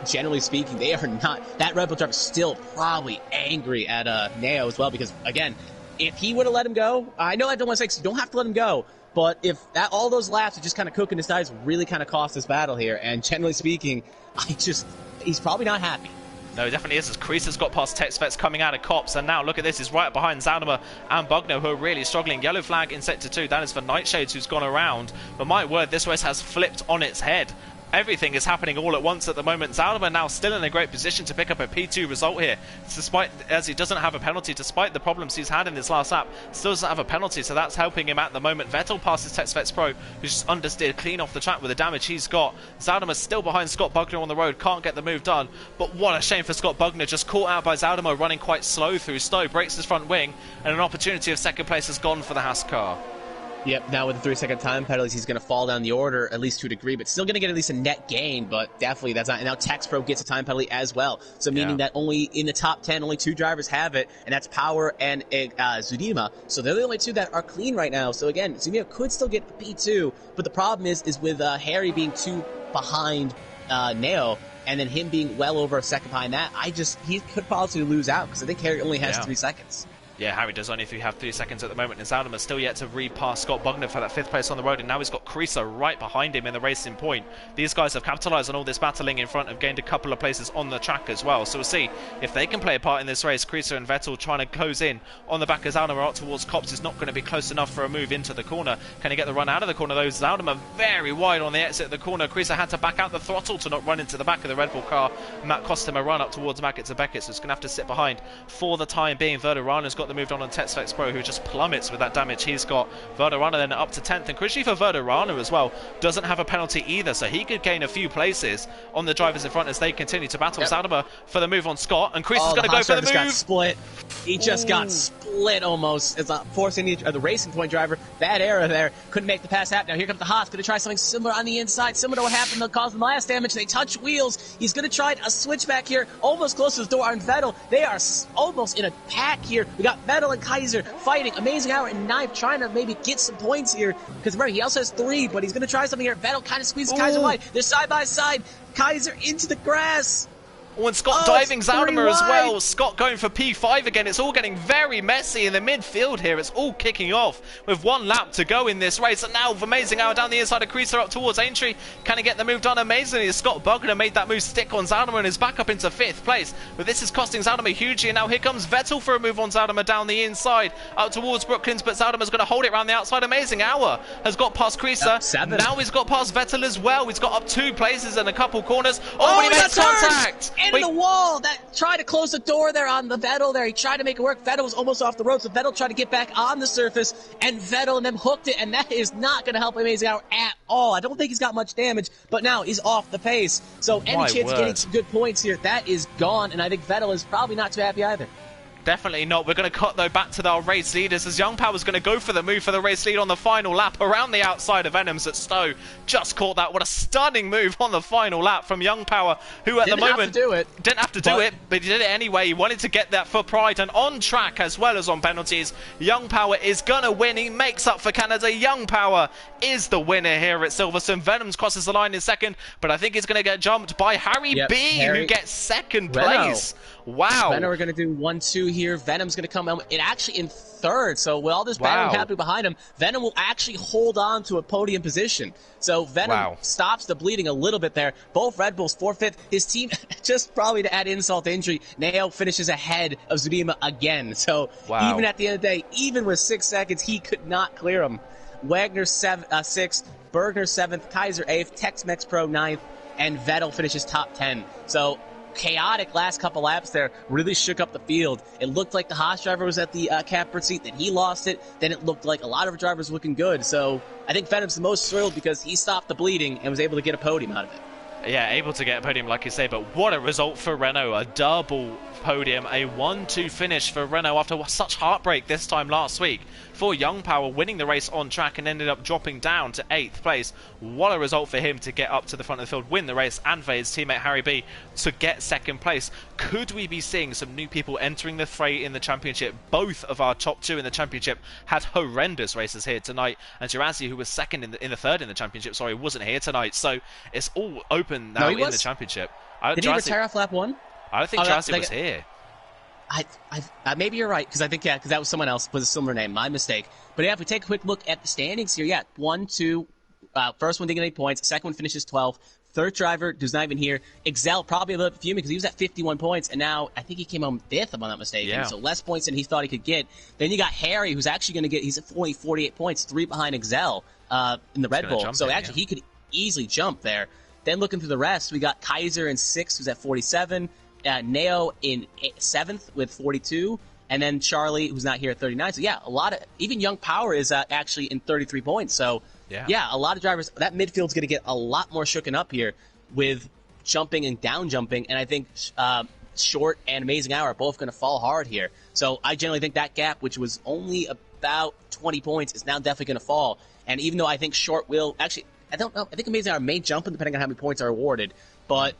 generally speaking, they are not. That Red Bull driver is still probably angry at Neo as well, because again, if he would have let him go, I know I don't want to say you don't have to let him go, but if all those laps are just kind of cooking his tires, really kind of cost this battle here. And generally speaking, he's probably not happy. No, it definitely is, as Creaser's got past TexPro coming out of Cops, and now look at this, he's right behind Zaldam and Bugno, who are really struggling. Yellow flag in Sector 2, that is for Nightshades, who's gone around, but my word, this race has flipped on its head. Everything is happening all at once at the moment. Zaldam now still in a great position to pick up a P2 result here, despite, as he doesn't have a penalty, despite the problems he's had in this last lap, still doesn't have a penalty, so that's helping him at the moment. Vettel passes TexPro, who's just understeered clean off the track with the damage he's got. Zaldam is still behind Scott Bugner on the road, can't get the move done, but what a shame for Scott Bugner, just caught out by Zaldam running quite slow through Stowe, breaks his front wing, and an opportunity of second place has gone for the Haas car. Yep, now with the 3-second time penalties, he's going to fall down the order, at least to a degree, but still going to get at least a net gain, but definitely that's not. And now TexPro gets a time penalty as well, so meaning that only in the top 10, only 2 drivers have it, and that's Power and Zudima, so they're the only 2 that are clean right now. So again, Zudima could still get a P2, but the problem is with Harry being 2 behind Neo, and then him being well over a second behind that, he could possibly lose out, because I think Harry only has 3 seconds. Yeah, Harry does only have 3 seconds at the moment, and Zaldam is still yet to repass Scott Bugner for that 5th place on the road, and now he's got Creaser right behind him in the racing point. These guys have capitalised on all this battling in front, have gained a couple of places on the track as well, so we'll see if they can play a part in this race. Creaser and Vettel trying to close in on the back of Zaldam out towards Cops is not going to be close enough for a move into the corner. Can he get the run out of the corner though? Zaldam are very wide on the exit of the corner. Creaser had to back out the throttle to not run into the back of the Red Bull car, and that cost him a run up towards Maggots and Beckett, so he's going to have to sit behind for the time being. Verderano's got the move on TexPro, who just plummets with that damage he's got. Verderano then up to 10th, and crucially for Verderano as well, doesn't have a penalty either, so he could gain a few places on the drivers in front as they continue to battle. Zaldam for the move on Scott, and Creaser's going to go for the move. Got split. He just got split almost. It's forcing the Racing Point driver. Bad error there. Couldn't make the pass happen. Now here comes the Haas. Going to try something similar on the inside. Similar to what happened that caused the last damage. They touch wheels. He's going to try a switchback here. Almost close to the door on Vettel. They are almost in a pack here. We got Vettel and Kaiser fighting. Amazing Hour and Knife trying to maybe get some points here. Because remember, he also has 3, but he's going to try something here. Vettel kind of squeezes Kaiser wide. They're side by side. Kaiser into the grass. Oh, and Scott diving Zaldam as well. Scott going for P5 again. It's all getting very messy in the midfield here. It's all kicking off with 1 lap to go in this race. And now Amazing Hour down the inside of Creaser up towards Aintree. Can he get the move done amazingly? Scott Bugner made that move stick on Zaldam and is back up into 5th place. But this is costing Zaldam hugely. And now here comes Vettel for a move on Zaldam down the inside up towards Brooklands. But Zaldam is going to hold it around the outside. Amazing Hour has got past Creaser. Now he's got past Vettel as well. He's got up 2 places and a couple corners. Oh, he makes contact! Into the wall! That tried to close the door there on the Vettel there. He tried to make it work. Vettel was almost off the road, so Vettel tried to get back on the surface, and Vettel and them hooked it, and that is not going to help Amazing Hour at all. I don't think he's got much damage, but now he's off the pace. So any chance of getting some good points here, that is gone, and I think Vettel is probably not too happy either. Definitely not. We're going to cut, though, back to our race leaders as Young Power's going to go for the move for the race lead on the final lap around the outside of Venoms at Stowe. Just caught that. What a stunning move on the final lap from Young Power, who at the moment didn't have to do it, but he did it anyway. He wanted to get that for pride, and on track as well as on penalties. Young Power is going to win. He makes up for Canada. Young Power is the winner here at Silverstone. Venoms crosses the line in second, but I think he's going to get jumped by Harry B, who gets second place Wow. Venom are going to do 1-2 here. Venom's going to come in actually in third. So with all this battling Wow. happening behind him, Venom will actually hold on to a podium position. So Venom stops the bleeding a little bit there. Both Red Bulls 4th, 5th. His team, just probably to add insult to injury, Neo finishes ahead of Zudima again. So even at the end of the day, even with 6 seconds, he could not clear him. Wagner 6th, Bergner 7th, Kaiser 8th, Tex-Mex Pro 9th, and Vettel finishes top 10. So chaotic last couple laps there, really shook up the field. It looked like the Haas driver was at the catbird seat, then he lost it, then it looked like a lot of drivers were looking good. So I think Venom's the most thrilled because he stopped the bleeding and was able to get a podium out of it. Yeah, able to get a podium, like you say, but what a result for Renault. A double podium, a 1-2 finish for Renault after such heartbreak this time last week. For Young Power winning the race on track and ended up dropping down to 8th place. What a result for him to get up to the front of the field, win the race, and for his teammate Harry B to get 2nd place. Could we be seeing some new people entering the fray in the championship? Both of our top 2 in the championship had horrendous races here tonight, and Gerazi, who was 2nd in the 3rd in the championship, wasn't here tonight. So it's all open now in the championship. Did he retire off lap 1? I don't think Gerazi was here. Maybe you're right, because I think, because that was someone else with a similar name. My mistake. But yeah, if we take a quick look at the standings here, 1, 2, first one didn't get any points, second one finishes 12th, third driver, who's not even here, Excel probably a little bit fuming because he was at 51 points, and now I think he came home 5th, if I'm not mistaken, so less points than he thought he could get. Then you got Harry, who's actually going to get, he's at only 48 points, 3 behind Excel in the Red Bull, so he could easily jump there. Then looking through the rest, we got Kaiser in 6th, who's at 47, Neo in 7th with 42, and then Charlie, who's not here, at 39. So yeah, a lot of, even Young Power is actually in 33 points. So yeah, a lot of drivers, that midfield's going to get a lot more shooken up here with jumping and down jumping, and I think Short and Amazing Hour are both going to fall hard here. So I generally think that gap, which was only about 20 points, is now definitely going to fall. And even though I think Short will, actually, I don't know, I think Amazing Hour may jump depending on how many points are awarded, but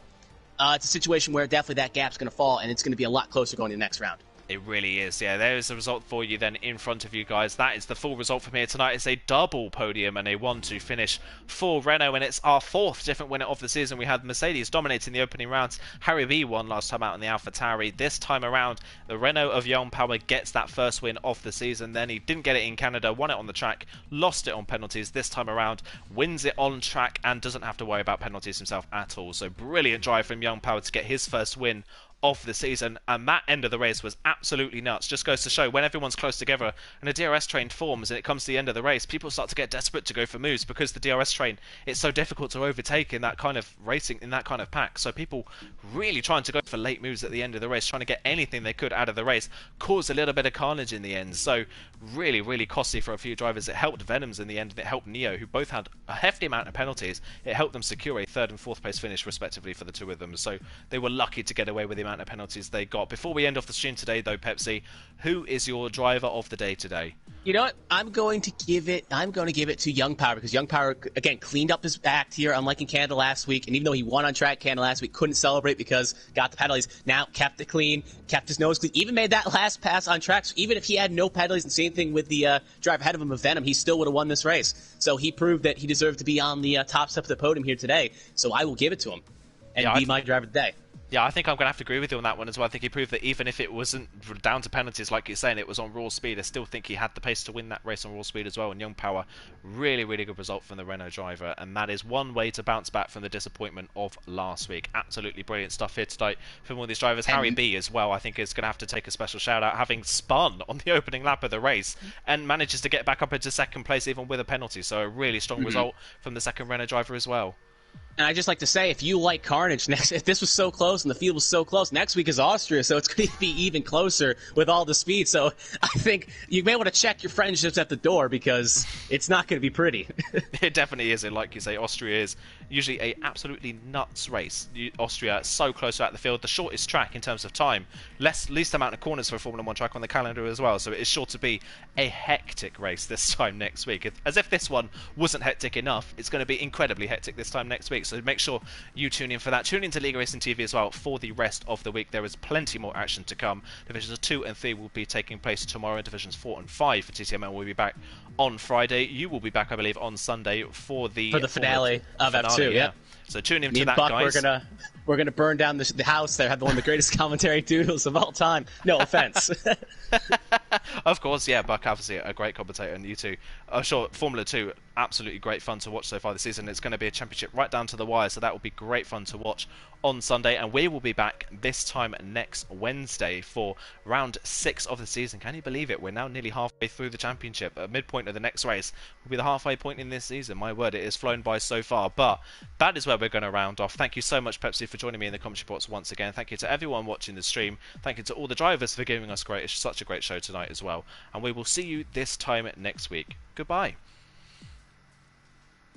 it's a situation where definitely that gap's going to fall, and it's going to be a lot closer going to the next round. It really is. Yeah, there is the result for you then in front of you guys. That is the full result from here tonight. It's a double podium and a 1-2 finish for Renault, and it's our 4th different winner of the season. We had Mercedes dominating the opening rounds. Harry B won last time out in the AlphaTauri. This time around, the Renault of Young Power gets that first win of the season. Then he didn't get it in Canada, won it on the track, lost it on penalties. This time around, wins it on track and doesn't have to worry about penalties himself at all. So brilliant drive from Young Power to get his first win of the season, and that end of the race was absolutely nuts. Just goes to show when everyone's close together and a DRS train forms and it comes to the end of the race, people start to get desperate to go for moves because the DRS train, it's so difficult to overtake in that kind of racing, in that kind of pack. So people really trying to go for late moves at the end of the race, trying to get anything they could out of the race, caused a little bit of carnage in the end. So really, really costly for a few drivers. It helped Venoms in the end, and it helped Neo, who both had a hefty amount of penalties. It helped them secure a 3rd and 4th place finish respectively for the two of them. So they were lucky to get away with the amount of penalties they got. Before we end off the stream today though, Pepsi, who is your driver of the day today? You know what? I'm going to give it to Young Power, because Young Power, again, cleaned up his act here, unlike in Canada last week. And even though he won on track Canada last week, couldn't celebrate because got the penalties. Now kept it clean, kept his nose clean, even made that last pass on track. So even if he had no penalties, and same thing with the driver ahead of him of Venom, he still would have won this race. So he proved that he deserved to be on the top step of the podium here today. So I will give it to him and be my driver today. Yeah, I think I'm going to have to agree with you on that one as well. I think he proved that even if it wasn't down to penalties, like you're saying, it was on raw speed, I still think he had the pace to win that race on raw speed as well. And Young Power, really, really good result from the Renault driver. And that is one way to bounce back from the disappointment of last week. Absolutely brilliant stuff here tonight from all these drivers. Harry B as well, I think, is going to have to take a special shout out, having spun on the opening lap of the race and manages to get back up into 2nd place even with a penalty. So a really strong result from the 2nd Renault driver as well. And I just like to say, if you like carnage, if this was so close and the field was so close, next week is Austria, so it's going to be even closer with all the speed. So I think you may want to check your friendships at the door, because it's not going to be pretty. It definitely is. And like you say, Austria is usually a absolutely nuts race. Austria so close out the field, the shortest track in terms of time, least amount of corners for a Formula 1 track on the calendar as well. So it is sure to be a hectic race this time next week. As if this one wasn't hectic enough, it's going to be incredibly hectic this time next week. So make sure you tune in for that. Tune in to Liga Racing TV as well for the rest of the week. There is plenty more action to come. Divisions 2 and 3 will be taking place tomorrow. Divisions 4 and 5 for TTML will be back on Friday. You will be back, I believe, on Sunday for the finale of F2. Yeah. So tune in Me to and that, Buck, guys. we're gonna burn down the house there. Have one of the greatest commentary duels of all time. No offense. Of course, yeah, Buck, obviously a great commentator, and you too. Sure, Formula 2, absolutely great fun to watch so far this season. It's going to be a championship right down to the wire, so that will be great fun to watch on Sunday. And we will be back this time next Wednesday for round 6 of the season. Can you believe it? We're now nearly halfway through the championship. At midpoint of the next race will be the halfway point in this season. My word, it has flown by so far. But that is where we're going to round off. Thank you so much, Pepsi, for joining me in the commentary box once again. Thank you to everyone watching the stream. Thank you to all the drivers for giving us such a great show tonight as well. And we will see you this time next week. Goodbye.